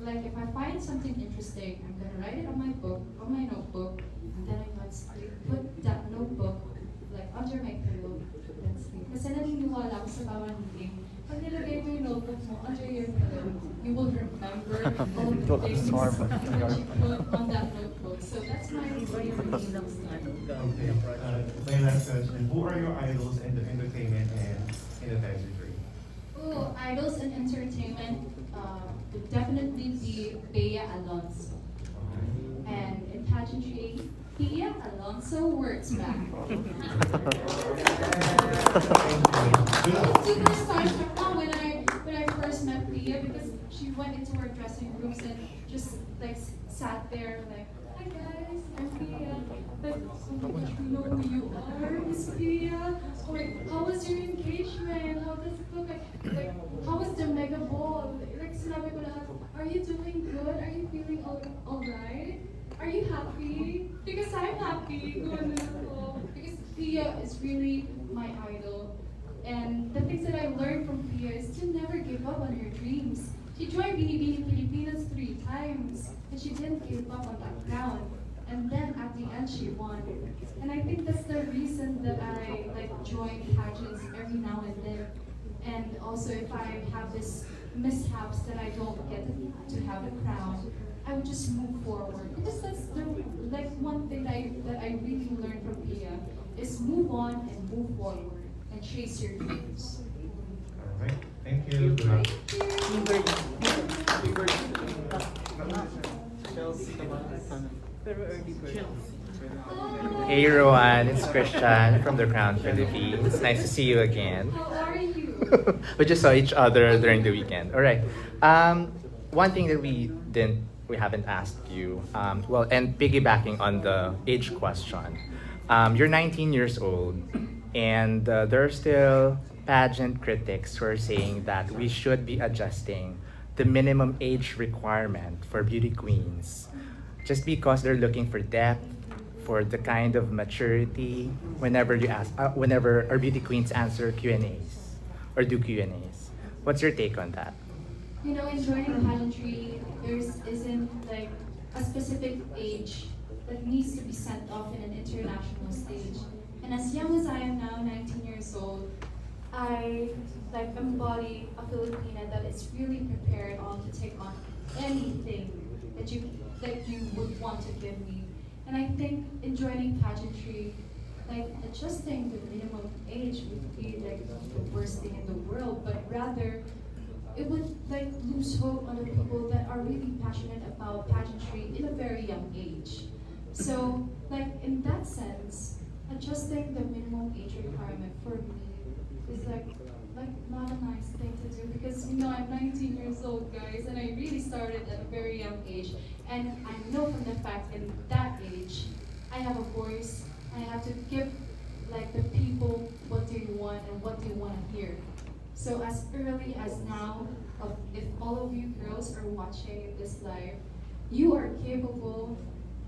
Like if I find something interesting, I'm gonna write it on my notebook, and then I'm gonna sleep. Put that notebook like under my pillow, then sleep. Kasi naniniwala ako sa bawang meeting, pag nilagay mo yung notebook mo under your pillow, you will remember all the things that you put on that notebook. So that's my Okay. My last question. Who are your idols in the entertainment and in the pageantry? Oh, idols and entertainment would definitely be Bea Alonso. And in pageantry, Pia Alonso works back. Super starstruck now when I first met Pia because she went into our dressing rooms and just like sat there like, hi guys, I'm Pia. Like, oh my gosh, we know who you are, Miss Pia. Or how was your engagement? How does it look like how was the mega ball? Like sinabi ko lahat, are you doing good? Are you feeling all right? Are you happy? Because I'm happy. Because Pia is really my idol. And the things that I learned from Pia is to never give up on your dreams. She joined Binibining Pilipinas 3 times, and she didn't give up on that crown. And then at the end, she won. And I think that's the reason that I like join pageants every now and then. And also, if I have this mishaps that I don't get to have a crown, I would just move forward. Because that's the like one thing that I really learned from Pia is move on and move forward and chase your dreams. All right. Thank you. Good luck. Hey everyone, it's Christian from the Crown Philippines. Nice to see you again. How are you? We just saw each other during the weekend. All right. One thing that we haven't asked you, and piggybacking on the age question, you're 19 years old, and there are still pageant critics who are saying that we should be adjusting the minimum age requirement for beauty queens, just because they're looking for depth, for the kind of maturity whenever our beauty queens answer Q&As or do Q&As. What's your take on that? You know, in joining pageantry, there isn't like a specific age that needs to be sent off in an international stage. And as young as I am now, 19 years old, I like embody a Filipina that is really prepared to take on anything that you would want to give me. And I think in joining pageantry, like adjusting the minimum age would be like the worst thing in the world, but rather it would like lose hope on the people that are really passionate about pageantry in a very young age. So like in that sense, adjusting the minimum age requirement for me is like like not a nice thing to do because I'm 19 years old, guys, and I really started at a very young age. And I know from the fact in that age, I have a voice. I have to give like the people what they want and what they want to hear. So as early as now, if all of you girls are watching this live, you are capable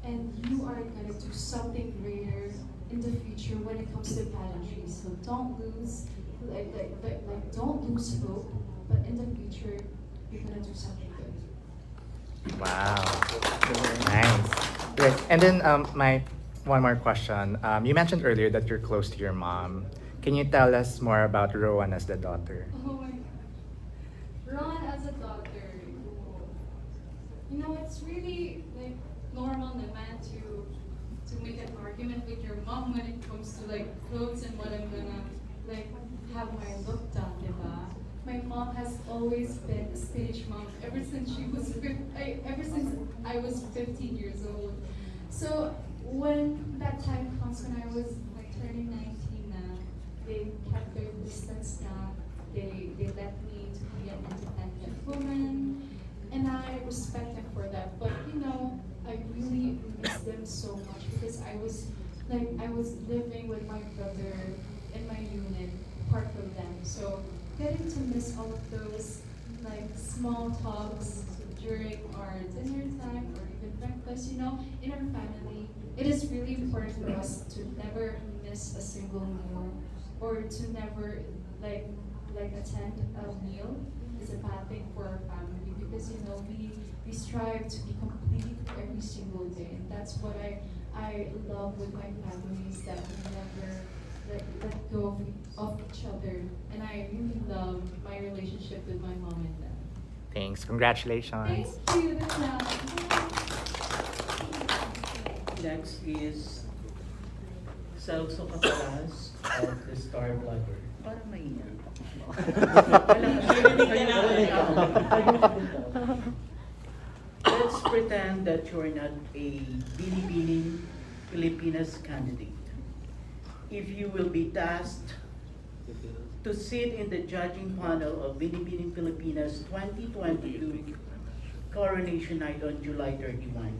and you are gonna do something greater in the future when it comes to pageantry. So don't lose, don't lose hope. But in the future, you're gonna do something good. Wow. Nice. Great. And then my one more question. You mentioned earlier that you're close to your mom. Can you tell us more about Rowan as the daughter? Oh my God. Ron as a daughter. It's really like normal naman to make an argument with your mom when it comes to like clothes and what I'm gonna like have my look done, diba? My mom has always been a stage mom ever since I was 15 years old. So when that time comes when I was like turning 19 na, they kept their distance na. They let me to be an independent woman, and I respect them for that. But I really miss them so much because I was living with my brother in my unit, apart from them. So getting to miss all of those like small talks during our dinner time or even breakfast, in our family, it is really important for us to never miss a single meal or to never like attend a meal is a bad thing for our family because we strive to be complete every single day, and that's what I love with my family is that we never let go of each other, and I really love my relationship with my mom and dad. Thanks. Congratulations. Thank you. That's all. Next is Celso Caparaz of the Star Blogger. Parang maingat. Let's pretend that you're not a BINIBINING Pilipinas candidate. If you will be tasked to sit in the judging panel of BINIBINING Pilipinas 2022 Coronation Night on July 31,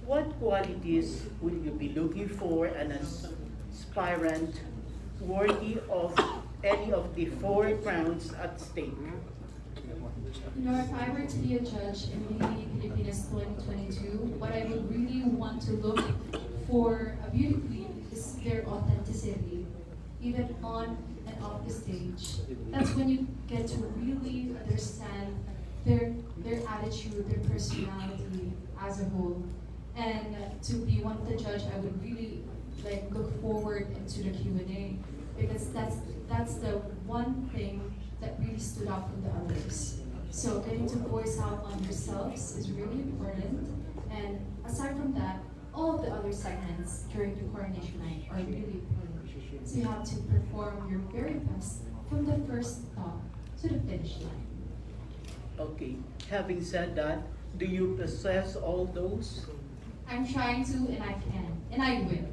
what qualities would you be looking for an aspirant worthy of any of the 4 crowns at stake? If I were to be a judge in BINIBINING Pilipinas 2022, what I would really want to look for a beauty queen is their authenticity, even on and off the stage. That's when you get to really understand their attitude, their personality as a whole. And to be one of the judge, I would really look forward into the Q&A because that's the one thing that really stood out from the others. So getting to voice out on yourselves is really important. And aside from that, all of the other segments during the coronation night are really important. So you have to perform your very best from the first thought to the finish line. Okay, having said that, do you possess all those? I'm trying to, and I can, and I will.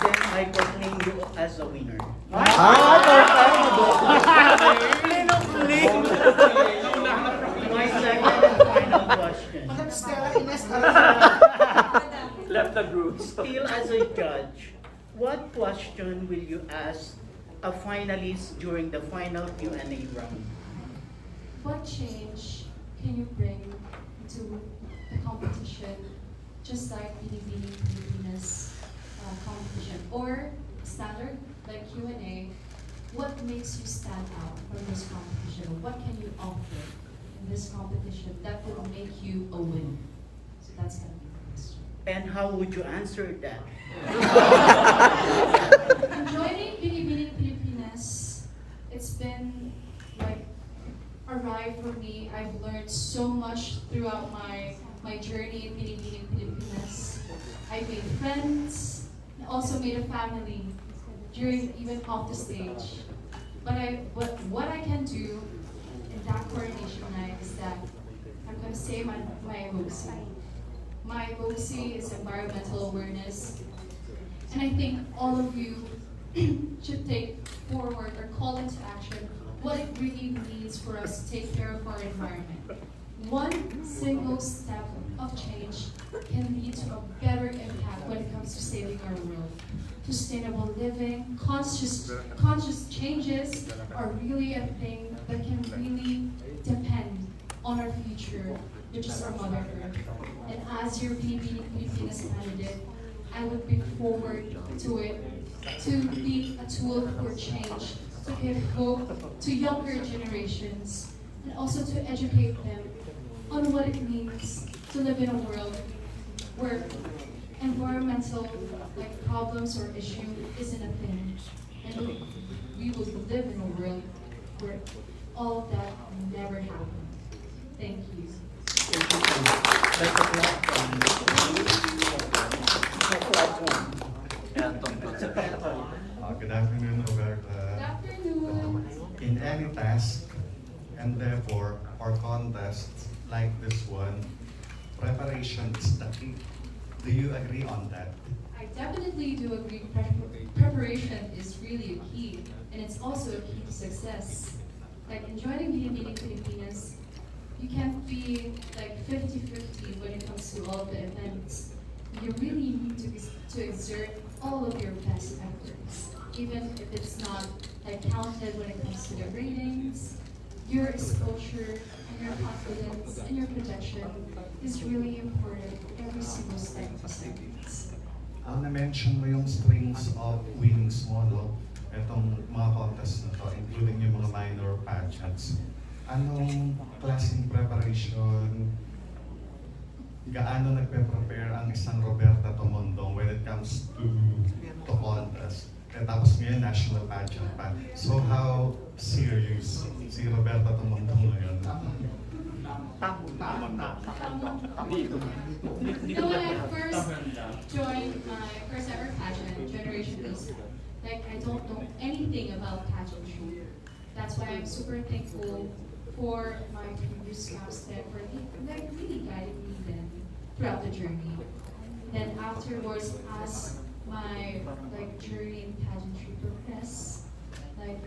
Then I proclaim you as a winner. My second and final question. Left the group. Still as a judge, what question will you ask a finalist during the final Q&A round? What change can you bring to the competition, just like BINIBINING Pilipinas competition, or standard like Q&A? What makes you stand out from this competition? What can you offer in this competition that will make you a winner? So that's gonna be the question. And how would you answer that? Joining BINIBINING Pilipinas, it's been like a ride for me. I've learned so much throughout my journey in BINIBINING Pilipinas. I made friends, and also made a family during even off the stage. But what I can do in that coronation night is that I'm gonna say my advocacy. My advocacy is environmental awareness. And I think all of you should take forward or call into action what it really means for us to take care of our environment. One single step of change can lead to a better impact when it comes to saving our world. Sustainable living, conscious changes are really a thing that can really depend on our future, which is our Mother Earth. And as your BINIBINING Pilipinas candidate, I would look forward to it to be a tool for change, to give hope to younger generations, and also to educate them on what it means to live in a world where environmental problems or issue isn't a thing. And we will live in a world where all of that never happened. Thank you. Good afternoon, Roberta. Good afternoon. In any task, endeavor, or contest like this one, preparation is the key. Do you agree on that? I definitely do agree. Preparation is really a key, and it's also a key to success. Like in joining BINIBINING Pilipinas, you can't be like 50-50 when it comes to all of the events. You really need to exert all of your best efforts, even if it's not like counted when it comes to the ratings. Your exposure and your confidence and your projection is really important every single step of seconds. Na-mention mo yung strings of winnings mo, no? Itong mga contests na to, including yung mga minor pageants. Anong klaseng preparation, gaano nagpe-prepare ang isang Roberta Tamondong when it comes to contest? Tapos ngayon, national pageant pa. So how serious si Roberta Tamondong ngayon? When I first joined my first ever pageant, Generation Lisa, I don't know anything about pageantry. That's why I'm super thankful for my previous scouts that were really guiding me then throughout the journey. Then afterwards, as my journey in pageantry progressed,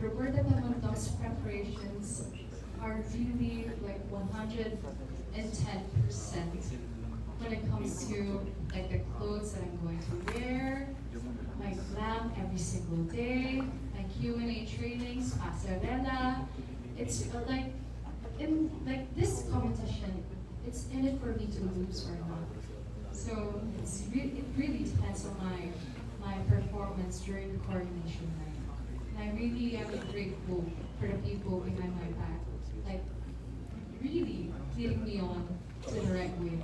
Roberta Tamondong's preparations are really 110% when it comes to the clothes that I'm going to wear, my glam every single day, my Q&A trainings, pasarela. It's in this competition, it's in it for me to lose or not. So it really depends on my performance during the coordination night. And I really am grateful for the people behind my back, really leading me on to the right way.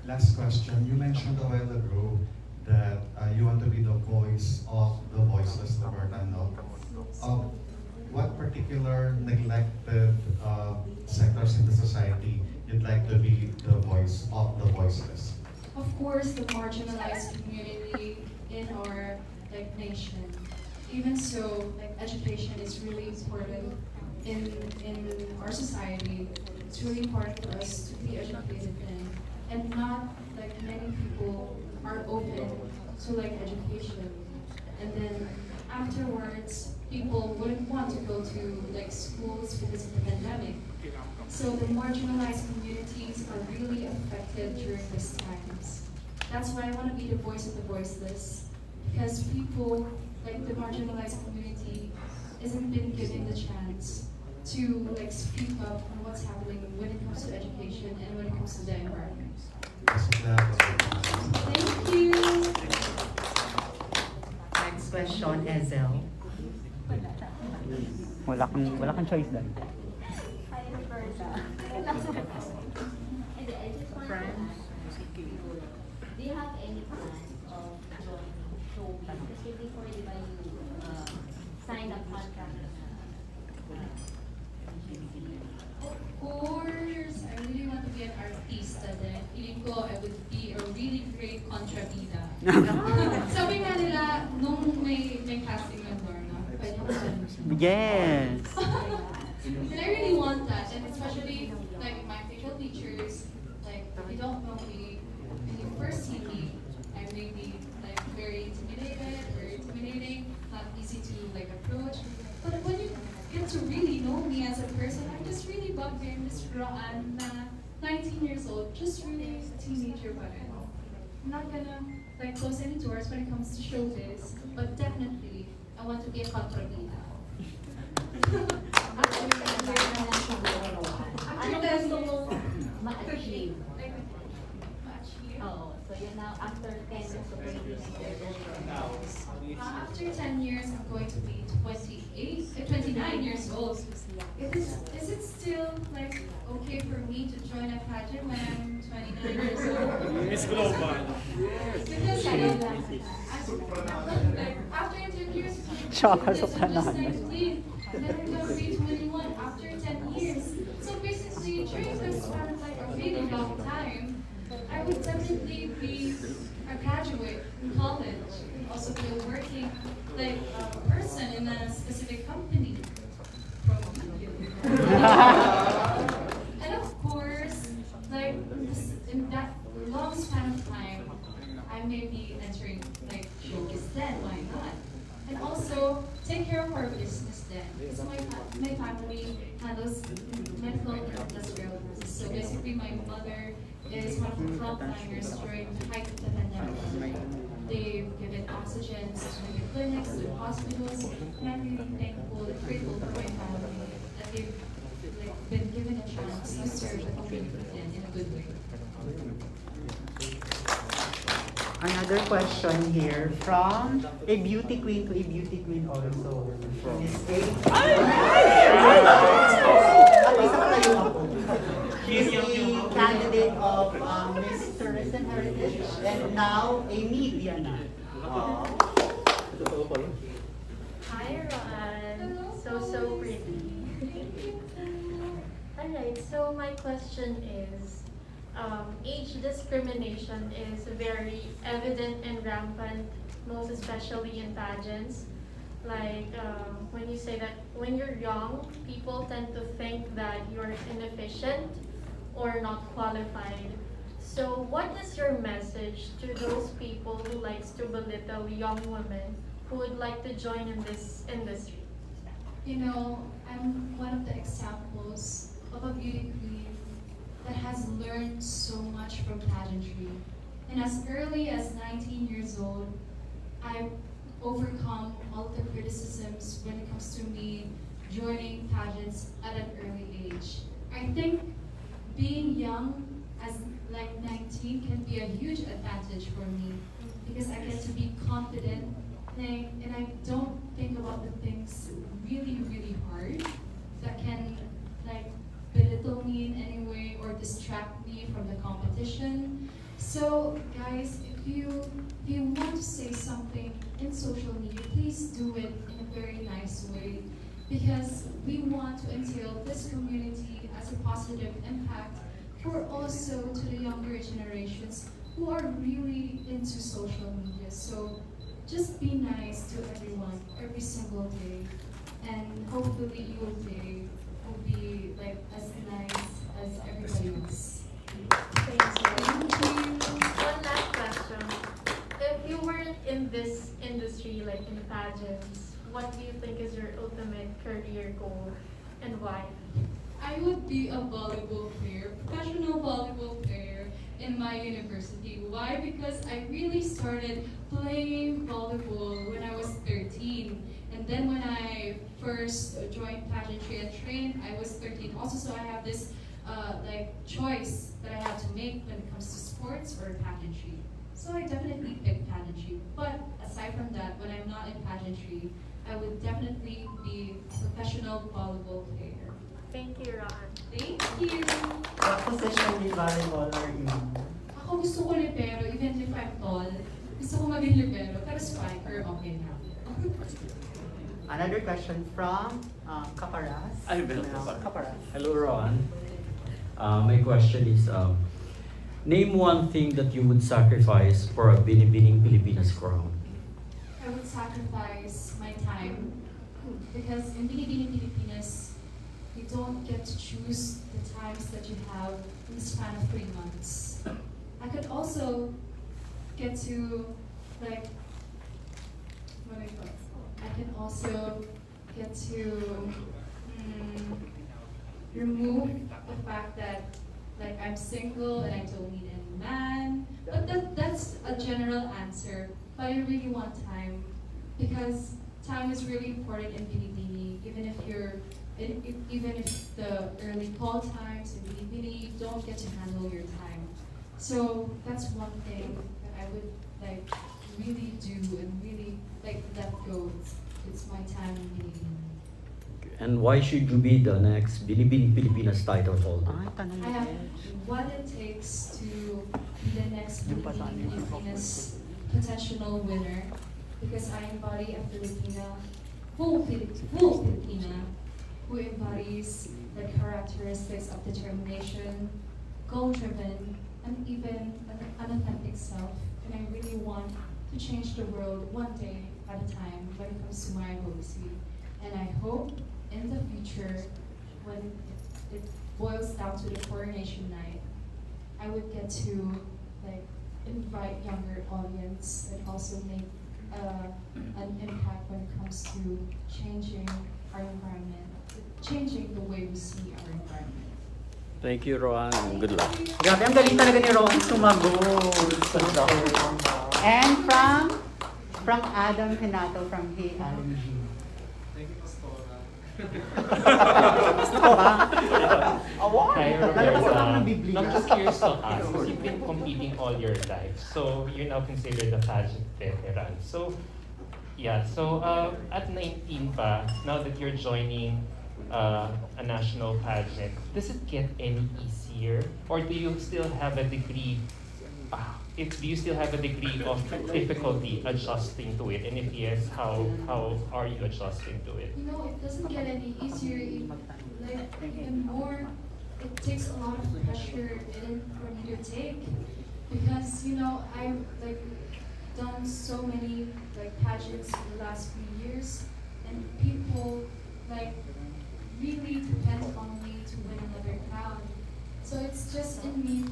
Last question. You mentioned a while ago that you want to be the voice of the voiceless, Roberta, no? What particular neglected sectors in the society you'd like to be the voice of the voiceless? Of course, the marginalized community in our nation. Even so, education is really important in our society. It's really important for us to be educated in, and not many people are open to education. And then afterwards, people wouldn't want to go to schools because of the pandemic. So the marginalized communities are really affected during these times. That's why I want to be the voice of the voiceless, because people the marginalized community isn't been given the chance to speak up on what's happening when it comes to education and when it comes to the environment. Thank you. Next question, Ezel. Wala kang choice doon. Hi, Roberta. I just want to ask, do you have any plans of joining showbiz? Because before, di ba, you signed a contract Of course, I really want to be an artista then. Feeling ko I would be a really great contrabida. Sabi nga nila, nung may casting ng Lorna, pwede ko Yes! And I really want that, and especially my facial features, if you don't know me, when you first see me, I may be like very intimidated or intimidating, not easy to like approach. But when you get to really know me as a person, I'm just really bubbly, Miss Roan, 19 years old, just really a teenager, but I'm not gonna like close any doors when it comes to showbiz, but definitely I want to be a contrabida. Ano gusto mo ma-achieve? Oh, so you're now after 10 years of working After 10 years, I'm going to be 29 years old. Is it still like okay for me to join a pageant when I'm 29 years old? Miss Global. Because like after 10 years, Tsaka I'm sa just kanan. 19, and then I'm going to be 21 after 10 years. So basically, during this span of like a really long time, I would definitely be a graduate in college, and also be a working like person in a specific company. And of course, like in that long span of time, I may be entering like showbiz then, why not? And also take care of our business then. Because my family handles medical and industrial business. So basically my mother is one of the frontliners during the height of the pandemic. They've given oxygen to the clinics, to the hospitals, and I'm really thankful and grateful for my family that they've like, been given a chance to serve the community in a good way. Another question here from a beauty queen to a beauty queen also. Miss A. At isa pa kayo ako. She's a candidate of Miss Tourism Heritage and now a media na. Hi, Roan. So pretty. Alright, so my question is, age discrimination is very evident and rampant, most especially in pageants. Like when you say that when you're young, people tend to think that you're inefficient or not qualified. So what is your message to those people who likes to belittle young women who would like to join in this industry? You know, I'm one of the examples of a beauty queen that has learned so much from pageantry. And as early as 19 years old, I've overcome all of the criticisms when it comes to me joining pageants at an early age. I think being young as like 19 can be a huge advantage for me because I get to be confident and I don't think about the things really, really hard that can like belittle me in any way or distract me from the competition. So guys, if you want to say something in social media, please do it in a very nice way because we want to entail this community as a positive impact for also to the younger generations who are really into social media. So just be nice to everyone every single day and hopefully your day will be like as nice as everybody else. Thank you. One last question. If you weren't in this industry, like in pageants, what do you think is your ultimate career goal and why? I would be a volleyball player, professional volleyball player in my university. Why? Because I really started playing volleyball when I was 13. And then when I first joined pageantry and trained, I was 13 also. So I have this like choice that I have to make when it comes to sports or pageantry. So I definitely picked pageantry. But aside from that, when I'm not in pageantry, I would definitely be a professional volleyball player. Thank you, Ron. Thank you. What position in volleyball are you? Ako gusto ko libero, even if I'm tall. Gusto ko maging libero, pero spiker, okay na. Another question from Caparas. Caparas. Hello, Ron. My question is, name one thing that you would sacrifice for a Binibining Pilipinas crown. I would sacrifice my time because in Binibining Pilipinas, you don't get to choose the times that you have in the span of 3 months. I could also get to like what do you call it? I can also get to remove the fact that like I'm single and I don't need any man. But that's a general answer. But I really want time because time is really important in Binibini. Even if the early call times in Binibini, you don't get to handle your time. So that's one thing that I would like really do and really like let go. It's my time in Binibini. And why should you be the next Binibining Pilipinas title holder? I have what it takes to be the next Binibining Pilipinas potential winner because I embody a Filipina, full Filipina, who embodies the characteristics of determination, goal-driven, and even an authentic self. And I really want to change the world one day at a time when it comes to my advocacy. And I hope in the future, when it boils down to the coronation night, I would get to like invite younger audience and also make an impact when it comes to changing our environment, changing the way we see our environment. Thank you, Roan, and good luck. Grabe, ang galing talaga ni Ron sumagot. And from Adam Canato from Hey Alan G. Thank you, Pastora. Gusto ka ba? Hi, Lalabas Roberta. ako ng Biblia. I'm just curious to ask, you've been competing all your life, so you're now considered a pageant veteran. So, yeah, so at 19 pa, now that you're joining a national pageant, does it get any easier? Or do you still have a degree do you still have a degree of difficulty adjusting to it? And if yes, how are you adjusting to it? You know, it doesn't get any easier. Even more, it takes a lot of pressure for me to take because you know I've like done so many like pageants in the last few years, and people like really depend on me to win another crown. So it's just in me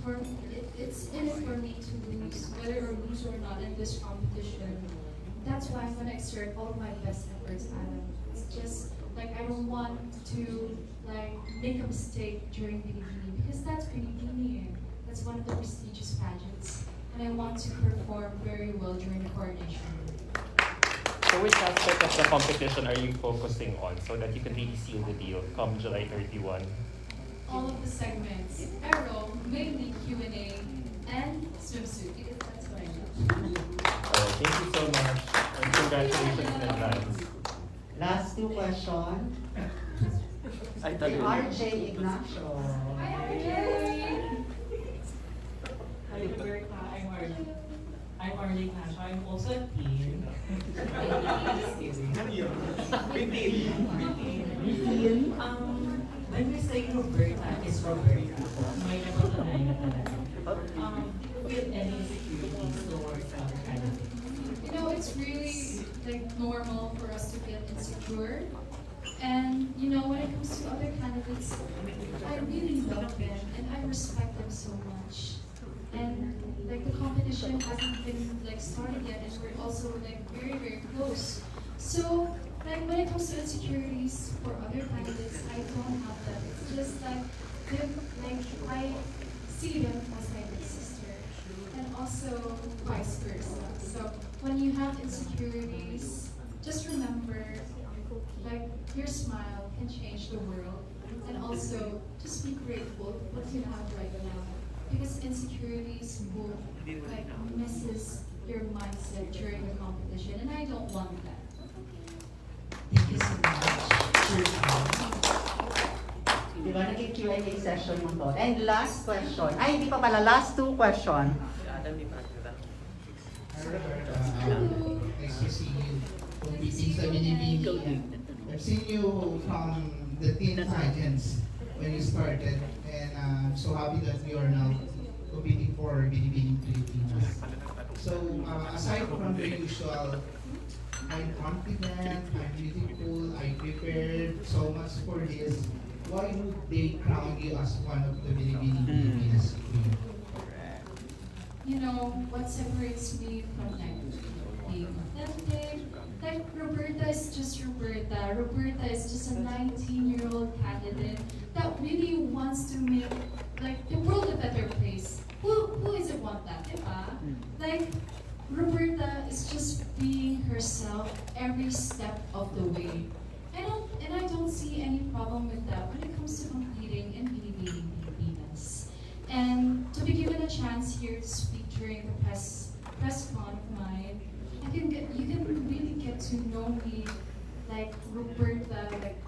it's in it for me to lose, whether or lose or not in this competition. That's why I'm gonna exert all my best efforts at it. It's just like I don't want to like make a mistake during Binibini because that's Binibini. That's one of the prestigious pageants, and I want to perform very well during the coronation. So which aspect of the competition are you focusing on so that you can really seal the deal come July 31? All of the segments, aero, mainly Q&A, and swimsuit, because that's what I do. Thank you so much, and congratulations in advance. Last two questions. RJ Ignacio. Hi, RJ! Hi, Roberta. I'm Arlie Ignacio. I'm also a teen. When we say Roberta, it's Roberta. May napatunayan na talaga. Feel any insecurities towards other candidates? You know, it's really like normal for us to get insecure. And you know, when it comes to other candidates, I really love them and I respect them so much. And like the competition hasn't been like started yet, and we're also like very, very close. So like when it comes to insecurities for other candidates, I don't have them. It's just like like I see them as my big sister, and also vice versa. So when you have insecurities, just remember, like your smile can change the world, and also just be grateful for what you have right now, because insecurities will like messes your mindset during the competition, and I don't want that. Thank you so much. Di ba, naging Q&A session mo to. And last question. Ay, hindi pa pala. Last two question. Nice to see you competing sa Binibini. I've seen you from the teen pageants when you started, and I'm so happy that you are now competing for Binibining Pilipinas. So, aside from the usual, I'm confident, I'm beautiful, I prepared so much for this, why would they crown you as one of the Binibining Pilipinas queen? you know, what separates me from like being authentic. Like Roberta is just Roberta. Roberta is just a 19-year-old candidate that really wants to make like the world a better place. Who isn't want that, diba? Like Roberta is just being herself every step of the way. I don't see any problem with that when it comes to competing in BINIBINING Pilipinas. And to be given a chance here to speak during the press con of mine, you can really get to know me like Roberta, like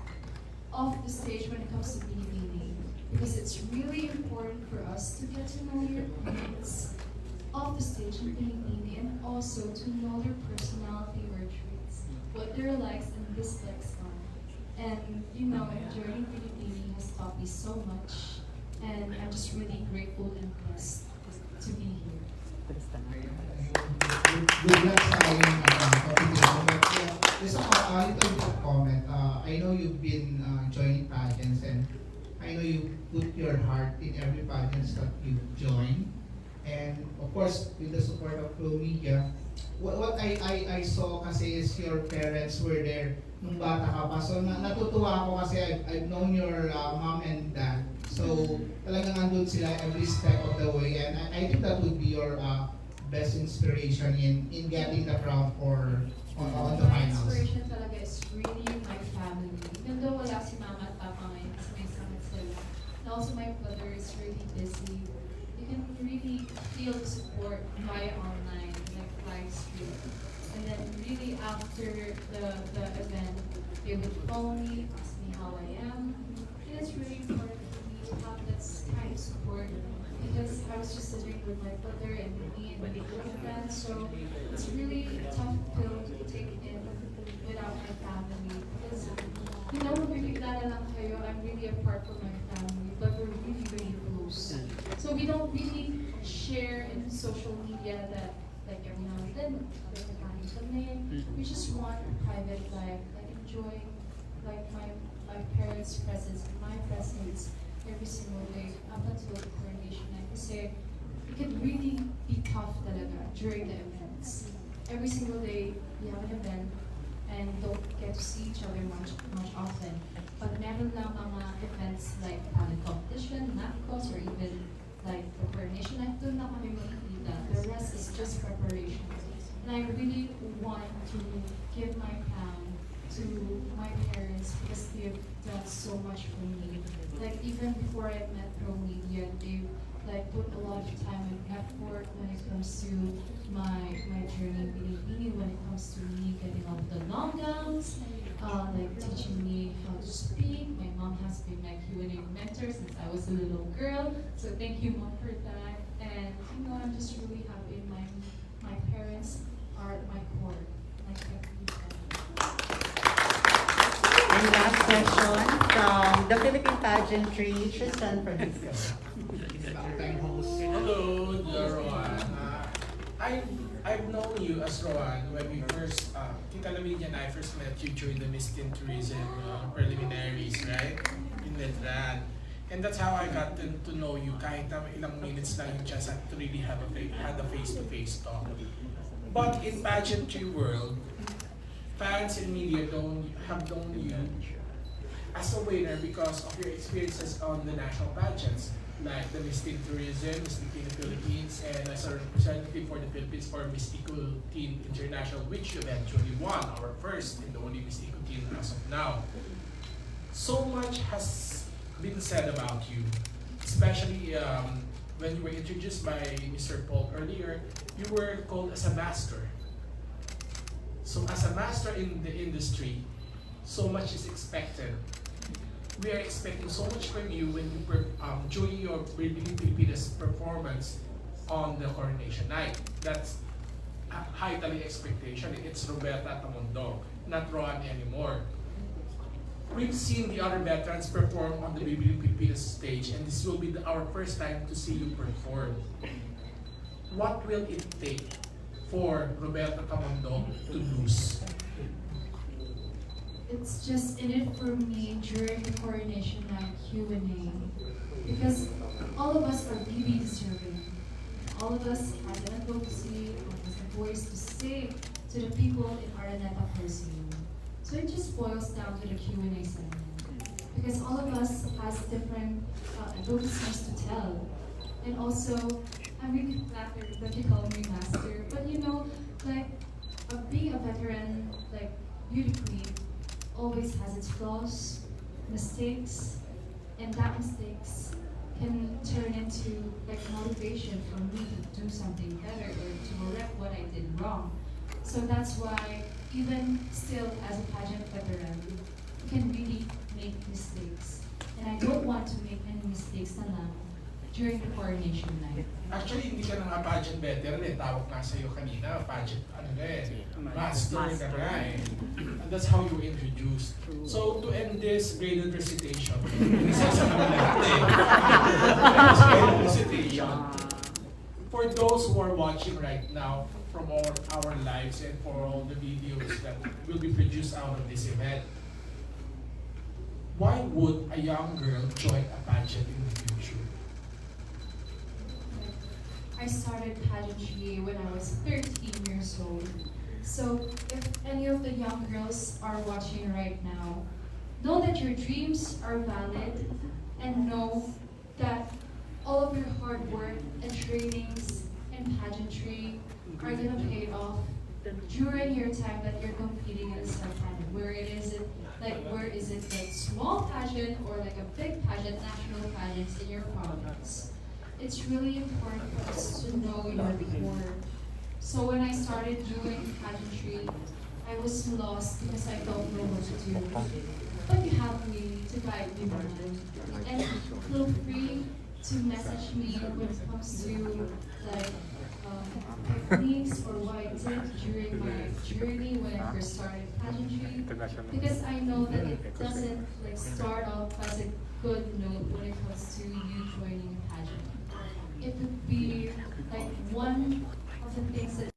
off the stage when it comes to BINIBINIng. Because it's really important for us to get to know your clients off the stage in BINIBINI, and also to know their personality or traits, what their likes and dislikes are. And you know, joining BINIBINI has taught me so much, and I'm just really grateful and blessed to be here. Good luck sa iyong competition. But just a little bit of comment. I know you've been joining pageants, and I know you put your heart in every pageants that you join. And of course, with the support of Pro Media, what I saw kasi is your parents were there nung bata ka pa. So natutuwa ako kasi I've known your mom and dad. So talagang andun sila every step of the way, and I think that would be your best inspiration in getting the crown for on the My finals. inspiration talaga is really my family. Even though wala si mama at papa ngayon kasi may sakit sila. And also my brother is really busy. You can really feel the support via online, like live stream. And then really after the event, they would phone me, ask me how I am. And it's really important for me to have that kind of support, because I was just living with my brother and me and my girlfriend, so it's really a tough pill to take in without my family. Because, you know, bibigla na lang kayo, I'm really apart from my family, but we're really, really close. So we don't really share in social media that, like every now and then, we just want a private life, like enjoy like my parents' presence and my presence every single day up until the coronation night. Kasi it can really be tough talaga during the events. Every single day we have an event and don't get to see each other much often. But meron lang mga events like talent competition, NAPCOS, or even like the coronation night, doon na kami makikita. The rest is just preparation. And I really want to give my crown to my parents because they've done so much for me. Like even before I met Pro Media, they like put a lot of time and effort when it comes to my journey in BINIBINI, when it comes to me getting off the long gowns, like teaching me how to speak. My mom has been my Q&A mentor since I was a little girl, so thank you, Mom, for that. And you know, I'm just really happy. My parents are at my core. Like And last question from the Philippine pageantry, Tristan Francisco. Hello, Rowan. I've known you as Rowan when we first, Tita Lavinia and I first met you during the Miss Teen Tourism preliminaries, right? In Letran. And that's how I got to know you, kahit na ilang minutes lang you just had to really had a face-to-face talk. But in pageantry world, fans and media have known you as a winner because of your experiences on the national pageants, like the Miss Teen Tourism, Miss Teen Philippines, and as a representative for the Philippines for Miss Teen International, which you eventually won, our first and the only Miss Teen as of now. So much has been said about you, especially when you were introduced by Mr. Paul earlier. You were called as a master. So as a master in the industry, so much is expected. We are expecting so much from you when you were during your BINIBINING Pilipinas performance on the coronation night. That's a high tally expectation. It's Roberta Tamondong, not Rowan anymore. We've seen the other veterans perform on the BINIBINING Pilipinas stage, and this will be our first time to see you perform. What will it take for Roberta Tamondong to lose? it's just in it for me during the coronation night Q&A, because all of us are really deserving. all of us has an advocacy, has a voice to say to the people in Araneta Coliseum. So it just boils down to the Q&A segment. Because all of us has different advocacies to tell. And also, I'm really flattered that you call me master. But you know, like, being a veteran, like, beauty queen, always has its flaws, mistakes, and that mistakes can turn into like motivation for me to do something better or to correct what I did wrong. So that's why even still as a pageant veteran, you can really make mistakes. And I don't want to make any mistakes na lang during the coronation night. Actually, hindi ka na nga pageant veteran eh. Tawag nga sa'yo kanina, pageant, master ka nga eh. And that's how you were introduced. So, to end this graded recitation, for those who are watching right now, from our lives and for all the videos that will be produced out of this event, why would a young girl join a pageant in the future? I started pageantry when I was 13 years old. So if any of the young girls are watching right now, know that your dreams are valid and know that all of your hard work and trainings and pageantry are gonna pay off during your time that you're competing in a star pageant. Where is it like small pageant or like a big pageant, national pageants in your province? It's really important for us to know your core. So when I started doing pageantry, I was lost because I don't know what to do. But you have me to guide me around. And feel free to message me when it comes to like techniques or what I did during my journey when I first started pageantry. Because I know that it doesn't like start off as a good note when it comes to you joining a pageant. It would be like one of the things that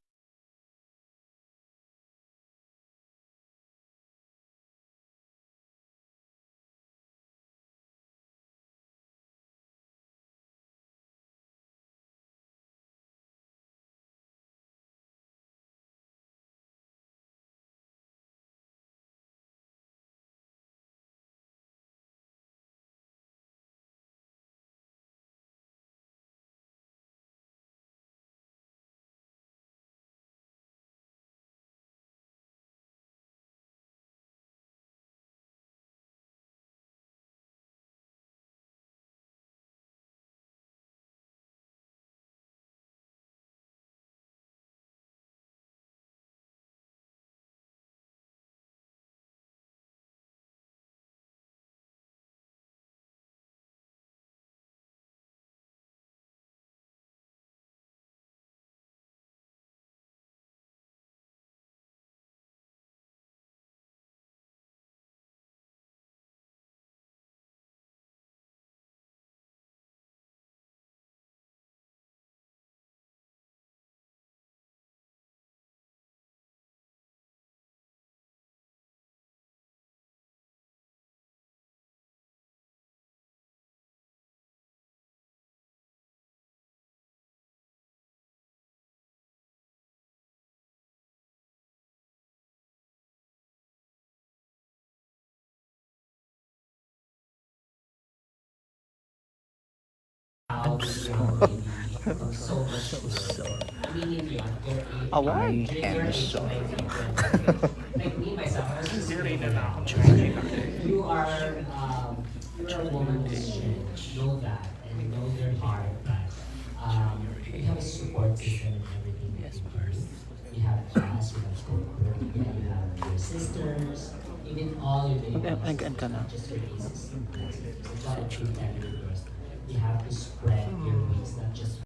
How the young lady so much to learn. Meaning like you're like me myself, I was just you are you're a woman who's changed. Know that and know your heart that you have a support system and everything that you do. You have class, you have corporate, you have your sisters, even all your babies, not just your aces. It's a lot of truth that you have to spread your wings, not just